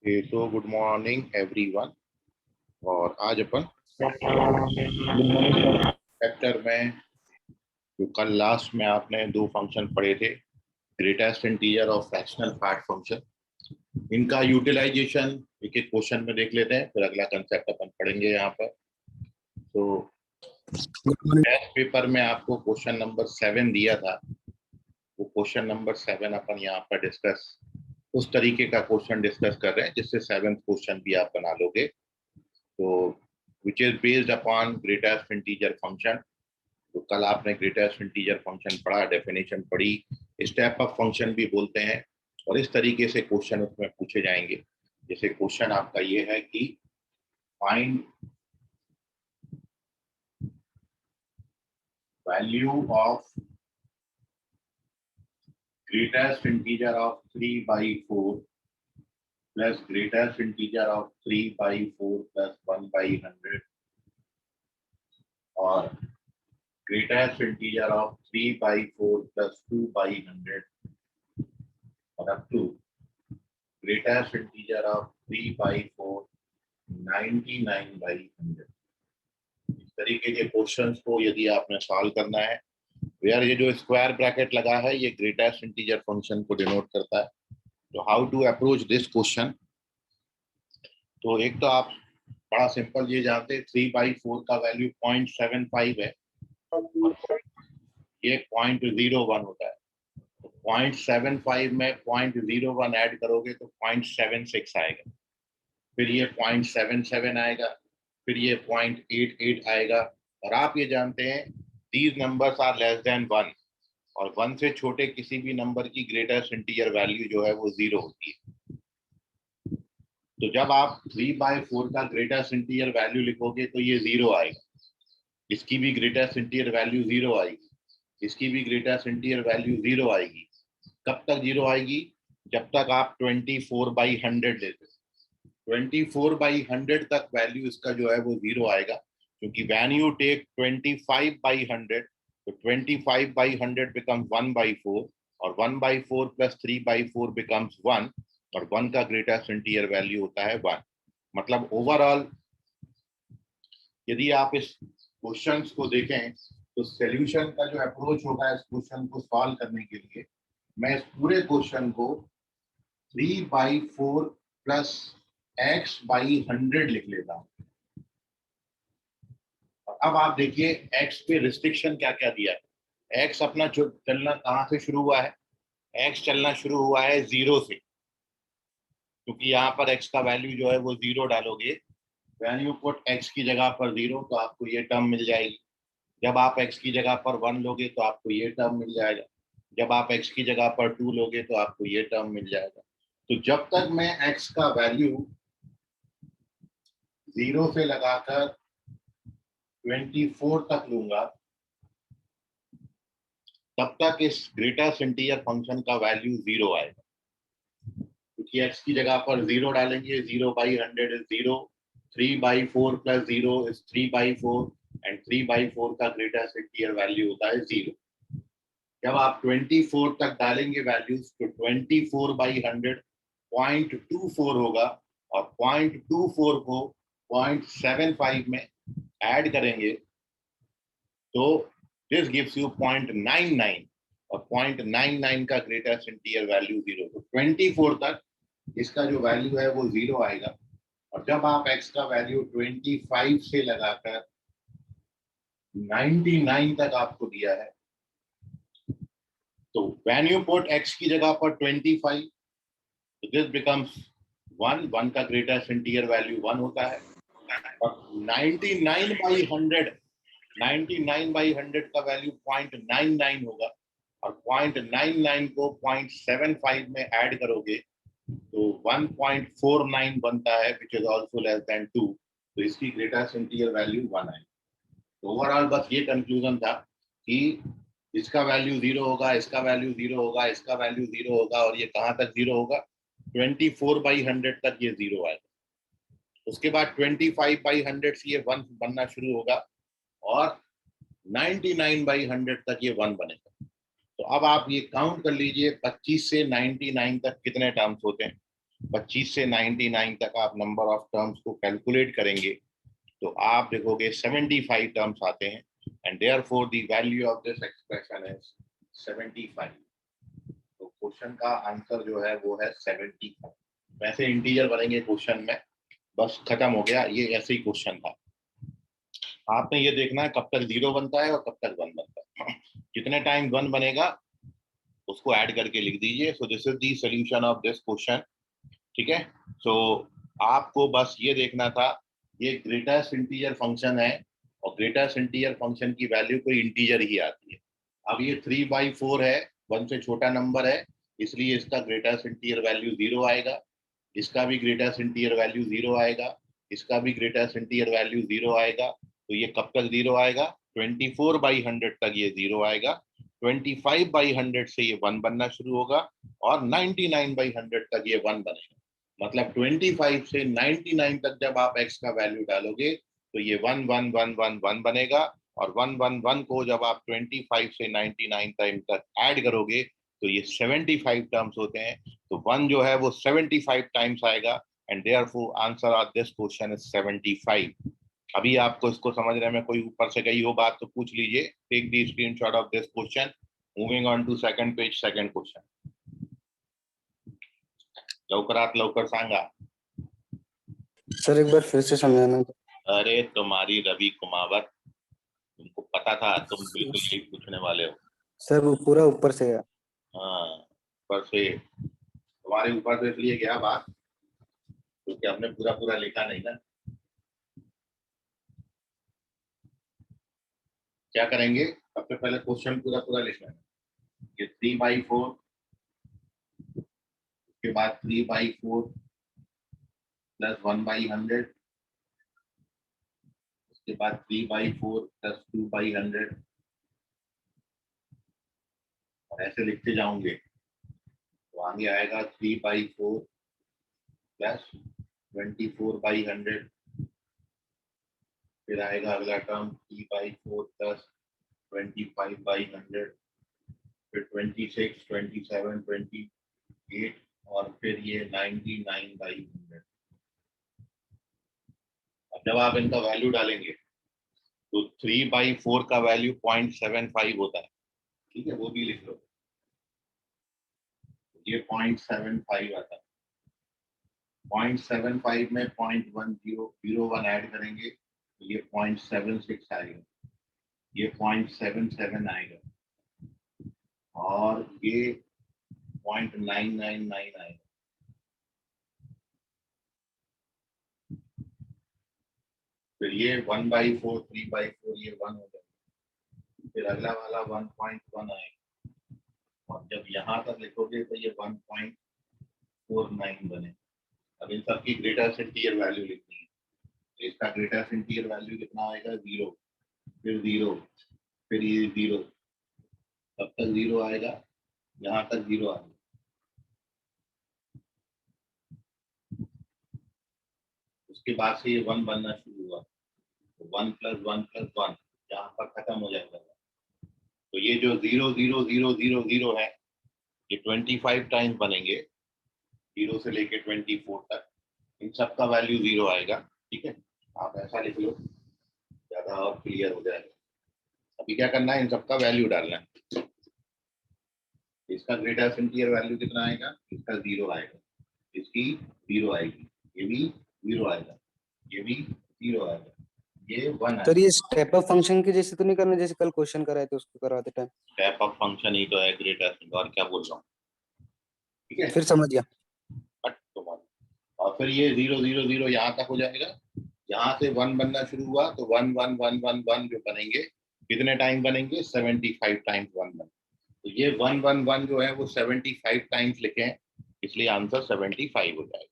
तो good morning everyone. और आज अपन चैप्टर में जो कल लास्ट में आपने दो फंक्शन पढ़े थे, ग्रेटेस्ट इंटीजर और फ्रैक्शनल पार्ट फंक्शन, इनका यूटिलाइजेशन एक एक क्वेश्चन में देख लेते हैं, फिर अगला कंसेप्ट अपन पढ़ेंगे यहाँ पर। तो टेस्ट पेपर में आपको क्वेश्चन नंबर 7 दिया था, वो क्वेश्चन नंबर 7 अपन यहाँ पर डिस्कस उस तरीके का क्वेश्चन डिस्कस कर रहे हैं जिससे 7th क्वेश्चन भी आप बना लोगे। तो विच is based upon greatest integer function. तो कल आपने ग्रेटेस्ट इंटीजर फंक्शन पढ़ा, डेफिनेशन पढ़ी, स्टेप ऑफ फंक्शन भी बोलते हैं, और इस तरीके से क्वेश्चन उसमें पूछे जाएंगे। जैसे क्वेश्चन आपका ये है कि find value of greatest integer of 3/4 plus greatest integer of 3/4 plus 1/100 और greatest integer of 3/4 plus 2/100 और up to greatest integer of 3/4 99/100। इस तरीके के क्वेश्चंस को यदि आपने सॉल्व करना है, यार ये जो स्क्वायर ब्रैकेट लगा है ये ग्रेटेस्ट इंटीजर फंक्शन को डिनोट करता है। तो how to approach this question? तो एक तो आप बड़ा सिंपल ये जानते हैं 3/4 का वैल्यू 0.75 है, ये 0.01 होता है। 0.75 में 0.01 ऐड करोगे तो 0.76 आएगा, फिर ये 0.77 आएगा, फिर ये 0.88 आएगा। और आप ये जानते हैं these numbers are less than 1, और 1 से छोटे किसी भी नंबर की ग्रेटेस्ट इंटीजर वैल्यू जो है वो 0 होती है। तो जब आप 3/4 का ग्रेटेस्ट इंटीजर वैल्यू लिखोगे तो ये 0 आएगा, इसकी भी ग्रेटेस्ट इंटीजर वैल्यू 0 आएगी, इसकी भी ग्रेटेस्ट इंटीजर वैल्यू 0 आएगी। कब तक 0 आएगी? जब तक आप 24/100 लेते हो। 24/100 तक वैल्यू इसका जो है वो 0 आएगा, क्योंकि वैन यू टेक 25/100 तो 25/100 बिकम्स 1/4 और 1/4 प्लस 3/4 बिकम्स 1, और 1 का ग्रेटेस्ट इंटीजर वैल्यू होता है 1। मतलब ओवरऑल यदि आप इस क्वेश्चन को देखें तो सॉल्यूशन का जो अप्रोच होगा इस क्वेश्चन को सॉल्व करने के लिए, मैं इस पूरे क्वेश्चन को 3/4 प्लस x/100 लिख लेता हूं। अब आप देखिए x पे रिस्ट्रिक्शन क्या क्या दिया है। x अपना चलना कहां से शुरू हुआ है? x चलना शुरू हुआ है 0 से, क्योंकि यहाँ पर x का वैल्यू जो है वो 0 डालोगे, वैन यू पुट x की जगह पर 0 तो आपको ये टर्म मिल जाएगी। जब आप x की जगह पर 1 लोगे तो आपको ये टर्म मिल जाएगा, जब आप x की जगह पर 2 लोगे तो आपको ये टर्म मिल जाएगा। तो जब तक मैं x का वैल्यू 0 से लगाकर 24 तक लूंगा, तब तक इस ग्रेटेस्ट इंटीजर फंक्शन का वैल्यू 0 आएगा, क्योंकि x की जगह पर 0 डालेंगे, 0/100 इज 0, 3/4 प्लस 0 इज 3/4 एंड 3/4 का ग्रेटेस्ट इंटीजर वैल्यू होता है 0। जब आप 24 तक डालेंगे वैल्यूज तो 24/100 0.24 होगा, और 0.24 को 0.75 में ऐड करेंगे तो दिस गिव्स यू 0.99, और 0.99 का ग्रेटेस्ट इंटीजर वैल्यू 0। तो 24 तक इसका जो वैल्यू है वो 0 आएगा, और जब आप x का वैल्यू 25 से लगाकर 99 तक आपको दिया है, तो व्हेन यू पुट x की जगह पर 25 तो दिस बिकम्स 1 का ग्रेटेस्ट इंटीजर वैल्यू 1 होता है, और 99/100 का वैल्यू 0.99 होगा, और 0.99 को 0.75 में ऐड करोगे तो 1.49 बनता है, which is also less than 2। तो इसकी ग्रेटेस्ट इंटीजर वैल्यू 1 है। तो ओवरऑल बस ये कंक्लूजन था कि इसका वैल्यू 0 होगा, इसका वैल्यू 0 होगा, इसका वैल्यू 0 होगा, और ये कहाँ तक 0 होगा? 24/100 तक ये 0 आएगा। उसके बाद 25/100 से ये 1 बनना शुरू होगा, और 99/100 तक ये 1 बनेगा। तो अब आप ये काउंट कर लीजिए 25 से 99 तक कितने टर्म्स होते हैं। 25 से 99 तक आप नंबर ऑफ टर्म्स को कैलकुलेट करेंगे तो आप देखोगे 75 टर्म्स आते हैं, and therefore the value of this expression is 75। तो क्वेश्चन का आंसर जो है वो है 75। वैसे इंटीजर बनेंगे क्वेश्चन में, बस खत्म हो गया, ये ऐसे ही क्वेश्चन था। आपने ये देखना है कब तक 0 बनता है और कब तक 1 बनता है। कितने टाइम 1 बनेगा उसको ऐड करके लिख दीजिए। So this is the solution of this question, ठीक है। सो आपको बस ये देखना था, ये ग्रेटेस्ट इंटीजर फंक्शन है और ग्रेटेस्ट इंटीजर फंक्शन की वैल्यू कोई इंटीजर ही आती है। अब ये 3/4 है, 1 से छोटा नंबर है, इसलिए इसका ग्रेटेस्ट इंटीजर वैल्यू 0 आएगा, इसका भी ग्रेटेस्ट इंटीजर वैल्यू 0 आएगा, इसका भी ग्रेटेस्ट इंटीजर वैल्यू 0 आएगा। तो ये कब तक 0 आएगा? 24/100 तक ये 0 आएगा। 25/100 से ये 1 बनना शुरू होगा और 99/100 तक ये 1 बनेगा। मतलब 25 से 99 तक जब आप x का वैल्यू डालोगे तो ये 1 1 1 1 1 बनेगा, और 1 1 1 को जब आप 25 से 99 टाइम तक ऐड करोगे तो ये 75 टर्म्स होते हैं। तो 1 जो है वो 75 टाइम्स आएगा, and therefore answer of this question is 75। अभी आपको इसको समझने में कोई ऊपर से गई हो बात तो पूछ लीजिए। Take the screenshot of this question. Moving on to second page, second question. लवकरात लवकर सांगा। सर एक बार फिर से समझाना। अरे तुम्हारी रवि कुमावत, तुमको पता था तुम बिल्कुल यही पूछने वाले हो। सर वो पूरा ऊपर से है। हाँ, ऊपर से तुम्हारे ऊपर तो इसलिए गया बात क्योंकि हमने पूरा पूरा लिखा नहीं ना। क्या करेंगे, सबसे पहले क्वेश्चन पूरा पूरा लिखना है। ये 3/4, उसके बाद 3/4 प्लस 1/100, उसके बाद 3/4 प्लस 2/100, और ऐसे लिखते जाऊंगे तो आगे आएगा 3/4 प्लस 24/100, फिर आएगा अगला टर्म 3/4 प्लस 25/100, फिर 26, 27, 28, और फिर ये 99/100। अब जब आप इनका वैल्यू डालेंगे तो 3/4 का वैल्यू 0.75 होता है, ठीक है, वो भी लिख लो। ये 0.75 आता है। 0.75 में 0.1001 ऐड करेंगे तो ये 0.76 आएगा, ये 0.77 आएगा, और ये 0.999 आएगा। फिर ये 1/4, 3/4, ये 1 हो जाएगा। फिर अगला वाला 1.1 आएगा, और जब यहाँ तक लिखोगे तो ये 1.49 बने। अब इन सबकी ग्रेटेस्ट इंटीजर वैल्यू लिखनी है। तो इसका ग्रेटेस्ट इंटीजर वैल्यू कितना आएगा? 0, फिर 0, फिर ये 0, तब तक 0 आएगा, यहाँ तक 0 आएगा। उसके बाद से ये 1 बनना शुरू हुआ, तो 1 + 1 + 1 यहाँ पर खत्म हो जाएगा। तो ये जो 0 0 0 0 0 है ये 25 टाइम्स बनेंगे, 0 से लेके 24 तक। इन सब का वैल्यू 0 आएगा, ठीक है। आप ऐसा लिख लो, ज्यादा और क्लियर हो जाएगा। अभी क्या करना है, इन सबका वैल्यू डालना है। इसका ग्रेटेस्ट इंटीजर वैल्यू कितना आएगा? इसका 0 आएगा, इसकी 0 आएगी, ये भी 0 आएगा, ये भी 0 आएगा, ये 1 सर आएगा। ये स्टेप अप फंक्शन के जैसे तो नहीं करना जैसे कल क्वेश्चन कराए थे उसको करवाते टाइम? स्टेप ऑफ फंक्शन ही तो है ग्रेटेस्ट, और क्या बोल रहा हूँ, ठीक है। फिर समझ गया। और फिर ये 0 0 0 यहाँ तक हो जाएगा। यहाँ से 1 बनना शुरू हुआ तो 1 1 1 1 1 जो बनेंगे, कितने टाइम बनेंगे? 75 टाइम्स 1 बनेंगे। तो ये 1 1 1 जो है वो 75 टाइम्स लिखे हैं, इसलिए आंसर 75 हो जाएगा।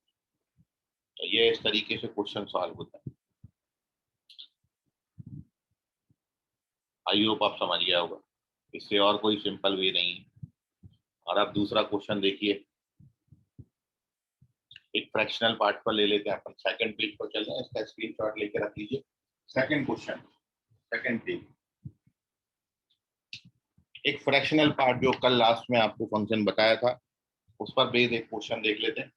तो ये इस तरीके से क्वेश्चन सॉल्व होता है। आई होप आप समझ गया होगा, इससे और कोई सिंपल वे नहीं है। और अब दूसरा क्वेश्चन देखिए, एक फ्रैक्शनल पार्ट पर ले लेते हैं अपन। सेकंड पेज पर चल रहे हैं, इसका स्क्रीनशॉट लेके रख लीजिए। सेकंड क्वेश्चन, सेकंड पेज, एक फ्रैक्शनल पार्ट जो कल लास्ट में आपको फंक्शन बताया था उस पर बेस्ड एक क्वेश्चन देख लेते हैं।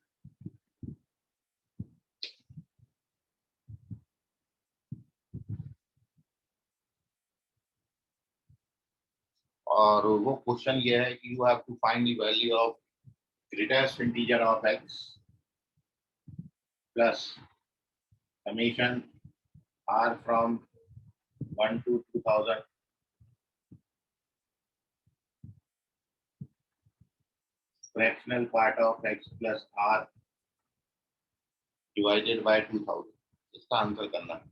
और वो क्वेश्चन ये है कि you have to find the value of greatest integer of x plus summation r from 1 to 2000 fractional part of x plus r divided by 2000। इसका आंसर करना है।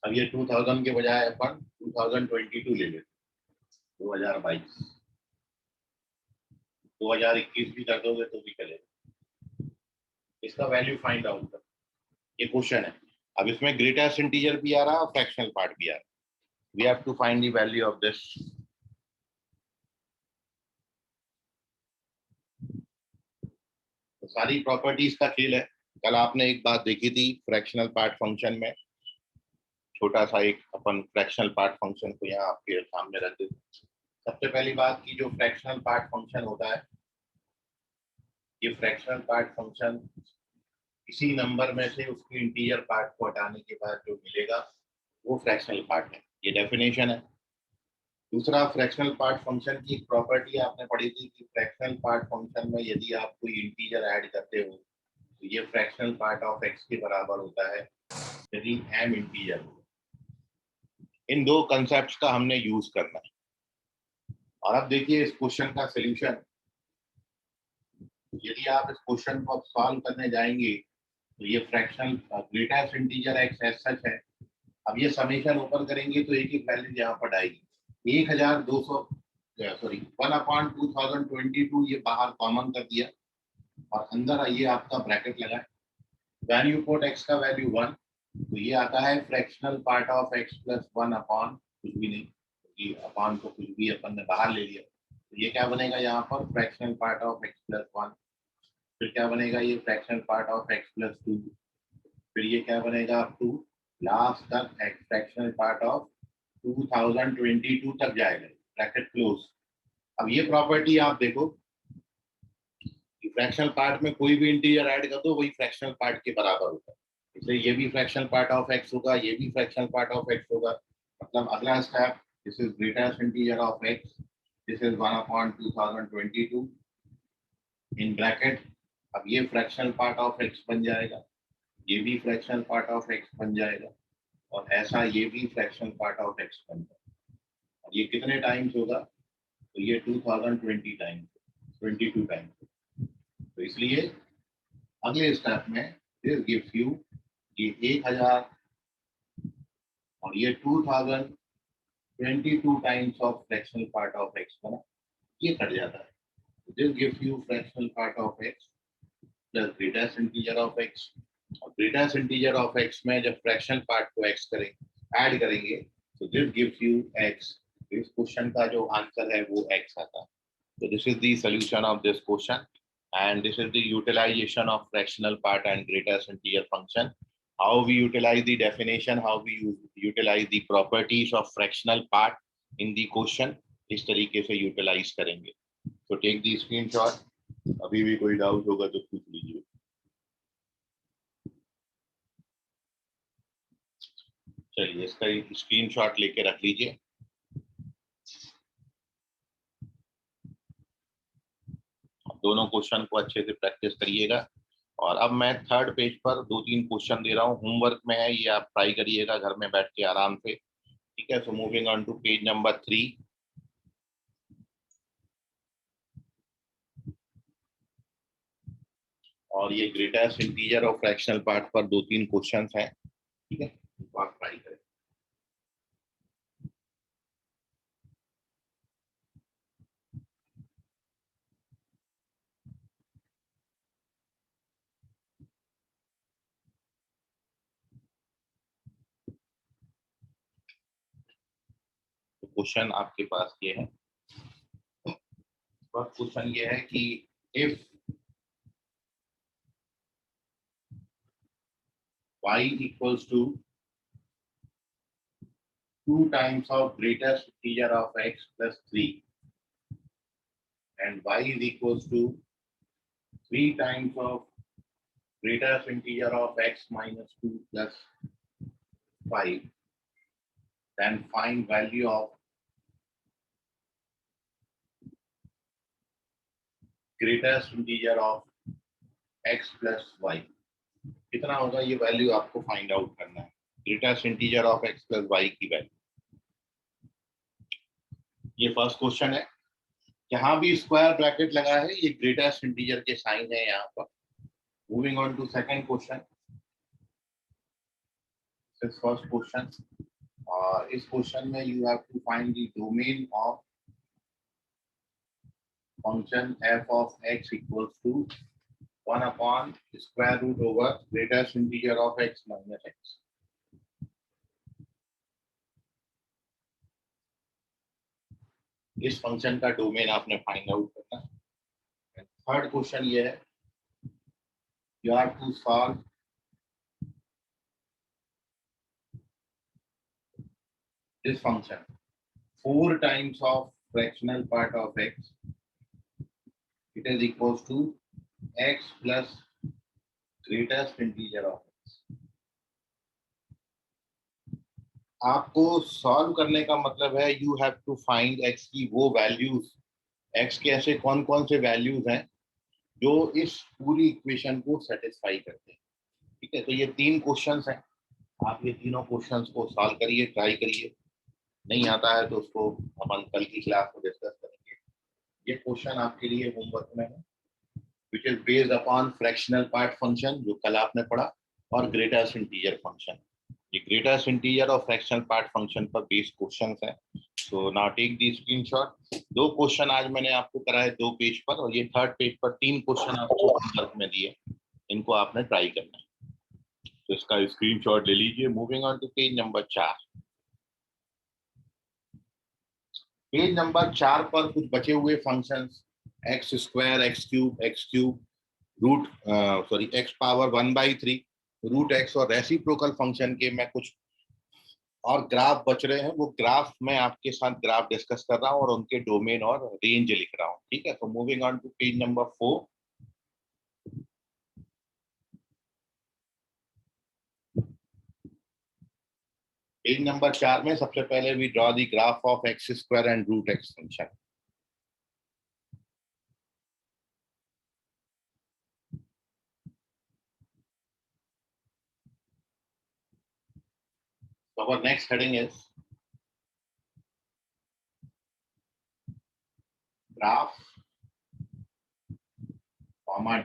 अब ये 2000 के बजाय अपन 2022 ले लेते, 2022, 2021 भी कर दोगे तो भी चलेगा। इसका वैल्यू फाइंड आउट कर, ये क्वेश्चन है। अब इसमें ग्रेटेस्ट इंटीजर भी आ रहा है और फ्रैक्शनल पार्ट भी आ रहा है। We have to find the value of this. तो सारी प्रॉपर्टीज का खेल है। कल आपने एक बात देखी थी फ्रैक्शनल पार्ट फंक्शन में, छोटा सा एक अपन फ्रैक्शनल पार्ट फंक्शन को यहाँ आपके सामने रख देते। सबसे पहली बात की जो फ्रैक्शनल पार्ट फंक्शन होता है, ये फ्रैक्शनल पार्ट फंक्शन किसी नंबर में से उसके इंटीजर पार्ट को हटाने के बाद जो मिलेगा वो फ्रैक्शनल पार्ट है। ये डेफिनेशन है। दूसरा, फ्रैक्शनल पार्ट फंक्शन की एक प्रॉपर्टी आपने पढ़ी थी कि फ्रैक्शनल पार्ट फंक्शन में यदि आप कोई इंटीजर ऐड करते हो तो ये फ्रैक्शनल पार्ट ऑफ x के बराबर होता है यदि m इंटीजर हो। इन दो कंसेप्ट्स का हमने यूज करना है। और अब देखिए इस क्वेश्चन का सॉल्यूशन। यदि आप इस क्वेश्चन को सॉल्व करने जाएंगे तो ये fractional greatest integer x as such है। अब ये समेशन ओपन करेंगे तो एक एक वैल्यू यहाँ पर आएगी। 1200 सॉरी 1/2022 ये बाहर कॉमन कर दिया और अंदर आइए आपका ब्रैकेट लगा है। व्हेन यू पुट x का वैल्यू 1 तो ये आता है fractional part of x plus 1 upon कुछ भी नहीं, क्योंकि अपॉन को कुछ भी अपन ने बाहर ले लिया। तो ये क्या बनेगा यहाँ पर fractional part of x plus 1। फिर क्या बनेगा ये fractional part of x plus 2। फिर ये क्या बनेगा अप टू लास्ट तक फ्रैक्शनल पार्ट ऑफ 2022 तक जाएगा, ब्रैकेट क्लोज। अब ये प्रॉपर्टी आप देखो कि फ्रैक्शनल पार्ट में कोई भी इंटीजर ऐड कर दो वही फ्रैक्शनल पार्ट के बराबर होता है। इसलिए ये भी फ्रैक्शनल पार्ट ऑफ x होगा, ये भी फ्रैक्शनल पार्ट ऑफ x होगा। मतलब अगला step, this is greatest integer of x, this is 1/2022 in bracket. अब ये फ्रैक्शनल पार्ट ऑफ x बन जाएगा, ये भी फ्रैक्शनल पार्ट ऑफ x बन जाएगा और ऐसा ये भी फ्रैक्शनल पार्ट ऑफ x बन जाएगा। और ये कितने टाइम्स होगा तो ये 2020 टाइम्स, 22 टाइम्स। तो इसलिए अगले स्टेप में दिस गिव्स यू ये 1000 और ये 2022 times of fractional part of x बना, ये कट जाता है। This gives you fractional part of x plus greatest integer of x। और ग्रेटेस्ट इंटीजर ऑफ x में जब फ्रैक्शनल पार्ट को x करें ऐड करेंगे तो दिस गिव्स यू x। इस क्वेश्चन का जो आंसर है वो x आता है। So this is the solution of this question, and this is the utilization of fractional part and greatest integer function. How we utilize the definition, how we utilize the properties of fractional part in the question, इस तरीके से utilize करेंगे। So take the screenshot. अभी भी कोई doubt होगा तो पूछ लीजिए। चलिए इसका स्क्रीनशॉट लेके रख लीजिए। दोनों क्वेश्चन को अच्छे से प्रैक्टिस करिएगा। और अब मैं थर्ड पेज पर 2-3 क्वेश्चन दे रहा हूँ, होमवर्क में है, ये आप ट्राई करिएगा घर में बैठ के आराम से। ठीक है, so moving on to page number 3। और ये ग्रेटेस्ट इंटीजर और फ्रैक्शनल पार्ट पर 2-3 क्वेश्चन हैं। ठीक है, तो आप ट्राई करें। तो क्वेश्चन आपके पास ये है। फर्स्ट क्वेश्चन ये है कि if y equals to 2 times of greatest integer of x plus 3 and y is equals to 3 times of greatest integer of x minus 2 plus 5, then find value of greatest integer of x plus y कितना होगा, ये value आपको find out करना है। Greatest integer of x plus y की value, ये first question है। जहां भी स्क्वायर ब्रैकेट लगा है ये ग्रेटेस्ट इंटीजर के साइन है यहाँ पर। Moving on to second question, first question, और इस क्वेश्चन में you have to find the domain of function f of x equals to 1 upon square root over greatest integer of x minus x. इस function का domain आपने find out करना है। Third question ये है, you have to solve this function 4 times of fractional part of x, it is equals to x plus greatest integer of x. आपको solve करने का मतलब है you have to find x की वो वैल्यूज, x के ऐसे कौन कौन से वैल्यूज हैं जो इस पूरी इक्वेशन को सेटिस्फाई करते हैं। ठीक है, तो ये 3 क्वेश्चंस हैं, आप ये तीनों क्वेश्चंस को सॉल्व करिए, ट्राई करिए। नहीं आता है तो उसको अपन कल की क्लास में डिस्कस करेंगे। ये क्वेश्चन आपके लिए होमवर्क में है, which is based upon fractional part function जो कल आपने पढ़ा, और ग्रेटेस्ट इंटीजर फंक्शन। ये ग्रेटेस्ट इंटीजर और फ्रैक्शनल पार्ट फंक्शन पर बेस्ड क्वेश्चंस हैं। So now take the screenshot. 2 question आज मैंने आपको कराए 2 पेज पर, और ये थर्ड पेज पर 3 क्वेश्चन आपको होमवर्क में दिए, इनको आपने ट्राई करना है। तो इसका स्क्रीनशॉट ले लीजिए। Moving on to page number 4। Page number 4 पर कुछ बचे हुए functions x square, x cube, x power 1/3, root x और रेसिप्रोकल फंक्शन के मैं कुछ और ग्राफ बच रहे हैं। वो ग्राफ मैं आपके साथ ग्राफ डिस्कस कर रहा हूँ और उनके डोमेन और रेंज लिख रहा हूँ। ठीक है, तो moving on to page number 4। Page number 4 में सबसे पहले we draw the graph of x square and root x function. So our next heading is graph,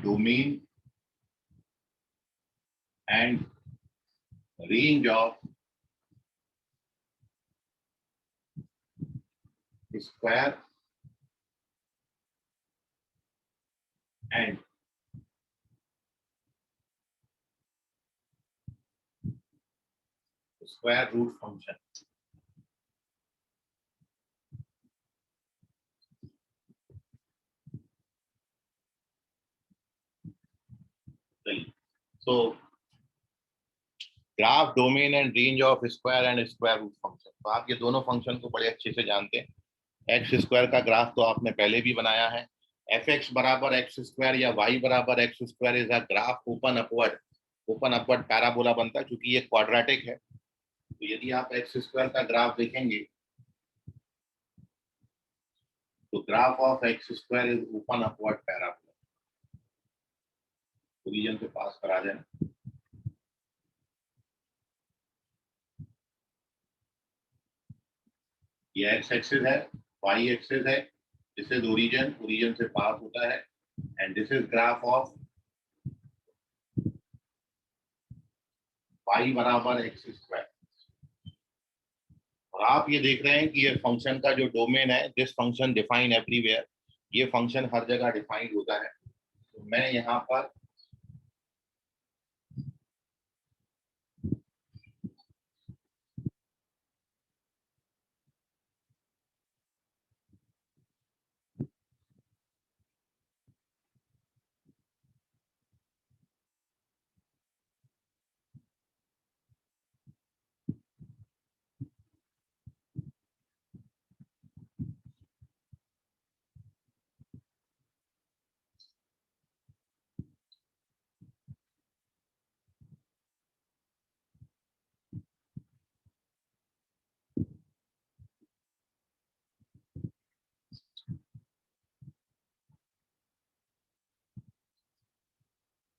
domain and range of square and square root function. So graph, domain and range of square and square root function. तो आप ये दोनों function को बड़े अच्छे से जानते हैं। एक्स स्क्वायर का ग्राफ तो आपने पहले भी बनाया है। एफ एक्स बराबर एक्स स्क्वायर या वाई बराबर x square is a graph open upward parabola बनता है, क्योंकि ये क्वाड्रेटिक है। तो यदि आप एक्स स्क्वायर का ग्राफ देखेंगे तो graph of x square is open upward parabola. Region पे पास करा देना। ये एक्स एक्सिस है, वाई एक्सिस है, दिस इज ओरिजिन से पास होता है, and this is graph of y बराबर एक्स स्क्वायर। और आप ये देख रहे हैं कि ये फंक्शन का जो डोमेन है, दिस फंक्शन डिफाइन एवरीवेयर, ये फंक्शन हर जगह डिफाइंड होता है। तो मैं यहाँ पर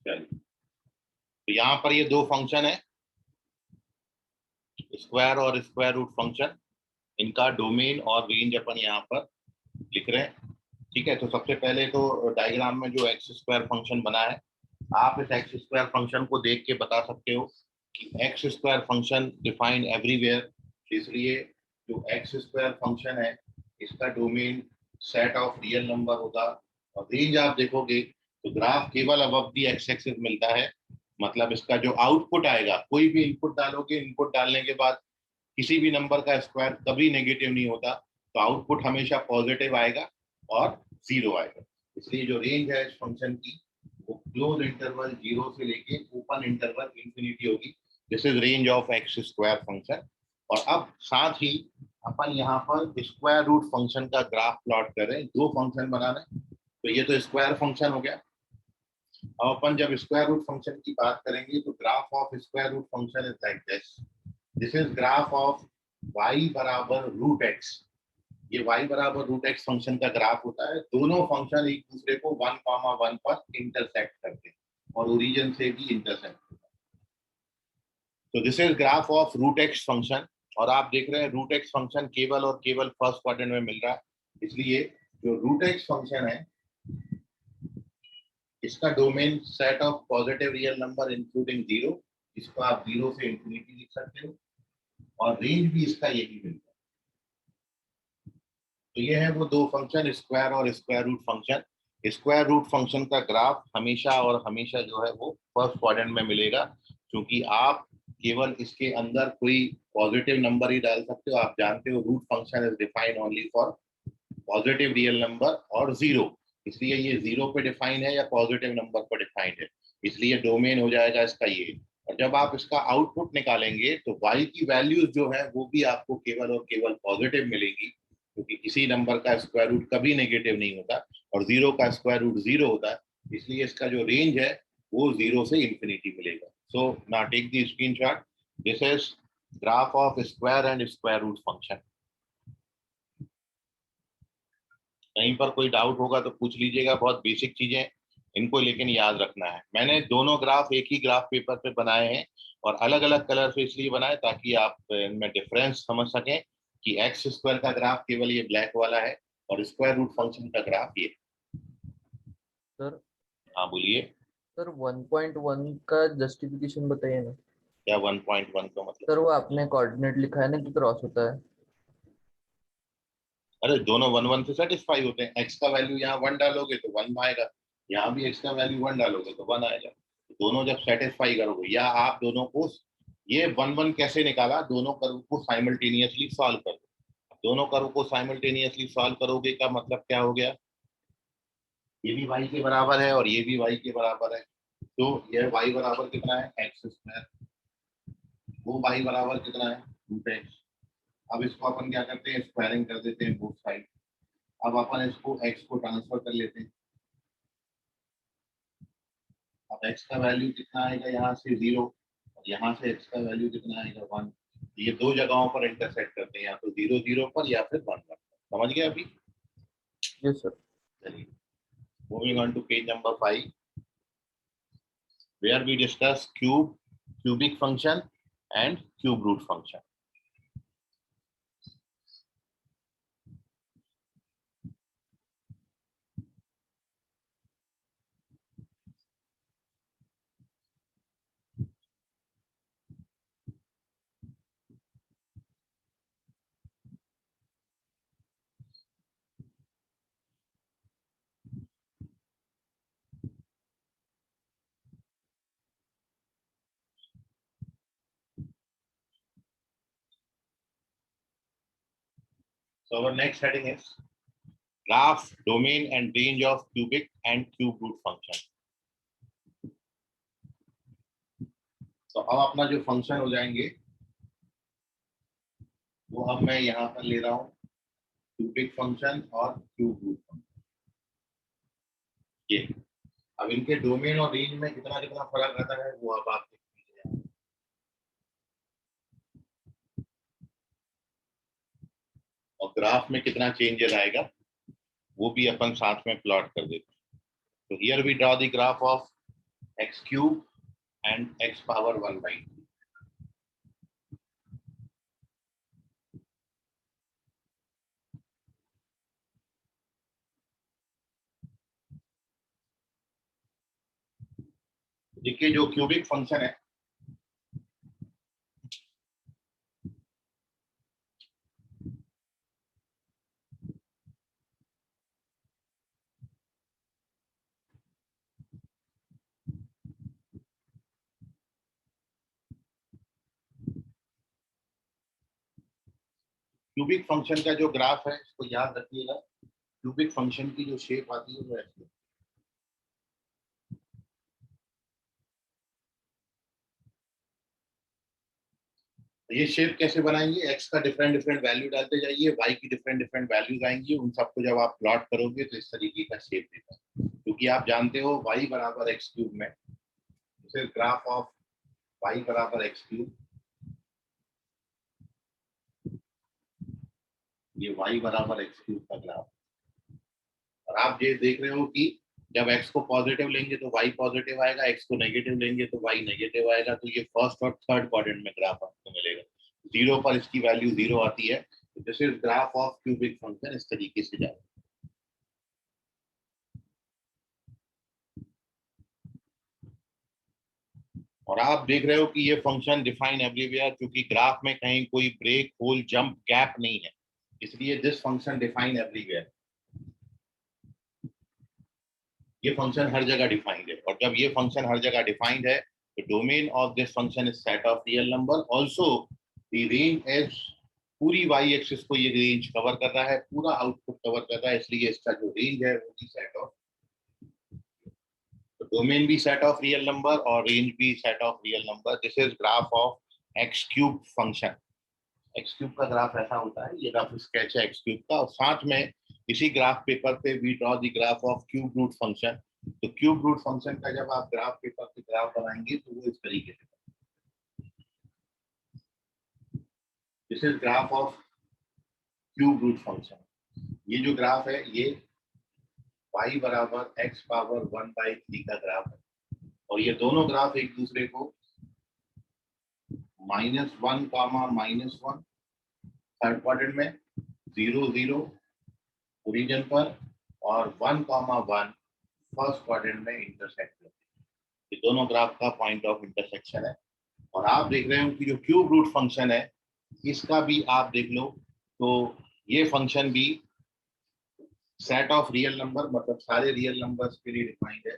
चलिए, तो यहाँ पर ये दो फंक्शन है, स्क्वायर और स्क्वायर रूट फंक्शन, इनका डोमेन और रेंज अपन यहाँ पर लिख रहे हैं। ठीक है, तो सबसे पहले तो डायग्राम में जो एक्स स्क्वायर फंक्शन बना है, आप इस एक्स स्क्वायर फंक्शन को देख के बता सकते हो कि x square function defined everywhere, इसलिए जो एक्स स्क्वायर फंक्शन है इसका domain set of real number होगा। और रेंज आप देखोगे तो ग्राफ केवल अबव दी एक्स एक्सिस मिलता है, मतलब इसका जो आउटपुट आएगा, कोई भी इनपुट डालोगे, इनपुट डालने के बाद किसी भी नंबर का स्क्वायर कभी नेगेटिव नहीं होता, तो आउटपुट हमेशा पॉजिटिव आएगा और जीरो आएगा। इसलिए जो रेंज है इस फंक्शन की वो क्लोज इंटरवल जीरो से लेके ओपन इंटरवल इंफिनिटी होगी। This is range of x square function. और अब साथ ही अपन यहाँ पर स्क्वायर रूट फंक्शन का ग्राफ प्लॉट कर रहे हैं, दो फंक्शन बना रहे हैं। तो ये तो स्क्वायर फंक्शन हो गया। अब अपन जब स्क्वायर रूट फंक्शन की बात करेंगे तो graph of square root function is like this is graph of y बराबर रूट एक्स। ये y बराबर रूट एक्स फंक्शन का ग्राफ होता है, दोनों फंक्शन एक दूसरे को 1,1 पर इंटरसेक्ट करते हैं और ओरिजिन से भी इंटरसेक्ट करते हैं। तो this is graph of root x function. और आप देख रहे हैं रूट एक्स फंक्शन केवल और केवल फर्स्ट क्वाड्रेंट में मिल रहा है, इसलिए जो रूट एक्स फंक्शन है इसका domain set of positive real number including zero, इसको आप जीरो से इंफिनिटी लिख सकते हो, और रेंज भी इसका यही मिलता है। तो ये है वो दो फंक्शन, स्क्वायर और square root function. Square root function का ग्राफ हमेशा और हमेशा जो है वो फर्स्ट क्वाड्रेंट में मिलेगा, क्योंकि आप केवल इसके अंदर कोई पॉजिटिव नंबर ही डाल सकते हो। आप जानते हो root function is defined only for positive real number और जीरो, इसलिए ये जीरो पे डिफाइन है या पॉजिटिव नंबर पर डिफाइंड है, इसलिए डोमेन हो जाएगा इसका ये। और जब आप इसका आउटपुट निकालेंगे तो y की वैल्यूज जो है वो भी आपको केवल और केवल पॉजिटिव मिलेगी, क्योंकि किसी नंबर का स्क्वायर रूट कभी नेगेटिव नहीं होता और जीरो का स्क्वायर रूट जीरो होता है, इसलिए इसका जो रेंज है वो जीरो से इंफिनिटी मिलेगा। So now take the screenshot, this is graph of square and square root function. कहीं पर कोई डाउट होगा तो पूछ लीजिएगा, बहुत बेसिक चीजें इनको लेकिन याद रखना है। मैंने दोनों ग्राफ एक ही ग्राफ पेपर पे बनाए हैं और अलग अलग कलर से इसलिए बनाए ताकि आप इनमें डिफरेंस समझ सकें कि एक्स स्क्वायर का ग्राफ केवल ये ब्लैक वाला है और स्क्वायर रूट फंक्शन का ग्राफ ये। सर हाँ बोलिए। सर 1.1 का जस्टिफिकेशन बताइए ना। क्या 1.1 का मतलब? सर वो आपने कोऑर्डिनेट लिखा है ना कि क्रॉस होता है। अरे दोनों 1 1 से सेटिस्फाई होते हैं। एक्स का वैल्यू यहाँ 1 डालोगे तो 1 आएगा, यहाँ भी एक्स का वैल्यू 1 डालोगे तो 1 आएगा। तो दोनों जब सेटिस्फाई करोगे, या आप दोनों को ये 1 1 कैसे निकाला, दोनों कर्व को साइमल्टेनियसली सॉल्व कर दो। दोनों कर्व को साइमल्टेनियसली सॉल्व करोगे का मतलब क्या हो गया, ये भी y के बराबर है और ये भी y के बराबर है, तो ये y बराबर कितना है एक्स स्क्वायर, वो y बराबर कितना है रूट एक्स। अब इसको अपन क्या करते हैं, स्क्वायरिंग कर देते हैं बोथ साइड। अब अपन इसको x को ट्रांसफर कर लेते हैं। अब x का वैल्यू कितना आएगा, यहाँ से 0 और यहाँ से x का वैल्यू कितना आएगा 1। ये दो जगहों पर इंटरसेक्ट करते हैं, या तो 0 0 पर या फिर 1 1। समझ गए अभी? Yes sir. चलिए, moving on to page number 5 where we discuss cubic function and cube root function. So our next heading is graph, domain and range of cubic and cube root function. तो अब अपना जो function हो जाएंगे वो अब मैं यहाँ पर ले रहा हूँ क्यूबिक फंक्शन और क्यूब रूट फंक्शन। ये अब इनके डोमेन और रेंज में कितना कितना फर्क आता है वो अब आप देख लीजिए। और ग्राफ में कितना चेंजेस आएगा वो भी अपन साथ में प्लॉट कर देते हैं। तो here we draw the graph of x cube and x power 1/3। देखिए जो क्यूबिक फंक्शन है, क्यूबिक फंक्शन का जो ग्राफ है इसको याद रखिएगा। क्यूबिक फंक्शन की जो शेप आती है वो ऐसी। ये शेप कैसे बनाएंगे? एक्स का डिफरेंट डिफरेंट वैल्यू डालते जाइए, वाई की डिफरेंट डिफरेंट वैल्यूज आएंगी, उन सबको जब आप प्लॉट करोगे तो इस तरीके का शेप देता है। क्योंकि आप जानते हो वाई बराबर एक्स क्यूब में, फिर ग्राफ ऑफ वाई बराबर एक्स क्यूब, ये वाई बराबर एक्स क्यूब का ग्राफ। और आप ये देख रहे हो कि जब एक्स को पॉजिटिव लेंगे तो वाई पॉजिटिव आएगा, एक्स को नेगेटिव लेंगे तो वाई नेगेटिव आएगा। तो ये फर्स्ट और थर्ड क्वाड्रेंट में ग्राफ आपको मिलेगा। जीरो पर इसकी वैल्यू जीरो आती है। This is graph of cubic function. इस तरीके से जाए। और आप देख रहे हो कि ये फंक्शन डिफाइन एवरीवेयर, क्योंकि ग्राफ में कहीं कोई ब्रेक होल जंप गैप नहीं है, इसलिए दिस फंक्शन डिफाइन एवरीवेयर। ये फंक्शन हर जगह डिफाइंड है। और जब ये फंक्शन हर जगह डिफाइंड है तो domain of this function is set of real number. Also the range as पूरी वाई एक्सिस को ये रेंज कवर कर रहा है, पूरा आउटपुट कवर कर रहा है, इसलिए इसका जो रेंज है वो भी सेट ऑफ, तो डोमेन भी सेट ऑफ रियल नंबर और रेंज भी set of real number. This is graph of x cube function. X cube का ग्राफ ऐसा होता है, ये रफ स्केच है एक्स क्यूब का। और साथ में इसी ग्राफ पेपर पे we draw the graph of cube root function. तो क्यूब रूट फंक्शन का जब आप ग्राफ पेपर पे ग्राफ बनाएंगे तो वो इस तरीके से, this is graph of cube root function. ये जो ग्राफ है ये y बराबर x पावर 1/3 का ग्राफ है। और ये दोनों ग्राफ एक दूसरे को -1 कामा -1 थर्ड क्वाड्रेंट में, 0 0 ओरिजिन पर, और 1 1 फर्स्ट क्वाड्रेंट में इंटरसेक्ट करते हैं। ये दोनों ग्राफ का पॉइंट ऑफ इंटरसेक्शन है। और आप देख रहे हो कि जो क्यूब रूट फंक्शन है इसका भी आप देख लो तो ये फंक्शन भी सेट ऑफ रियल नंबर, मतलब सारे रियल नंबर्स के लिए डिफाइंड है।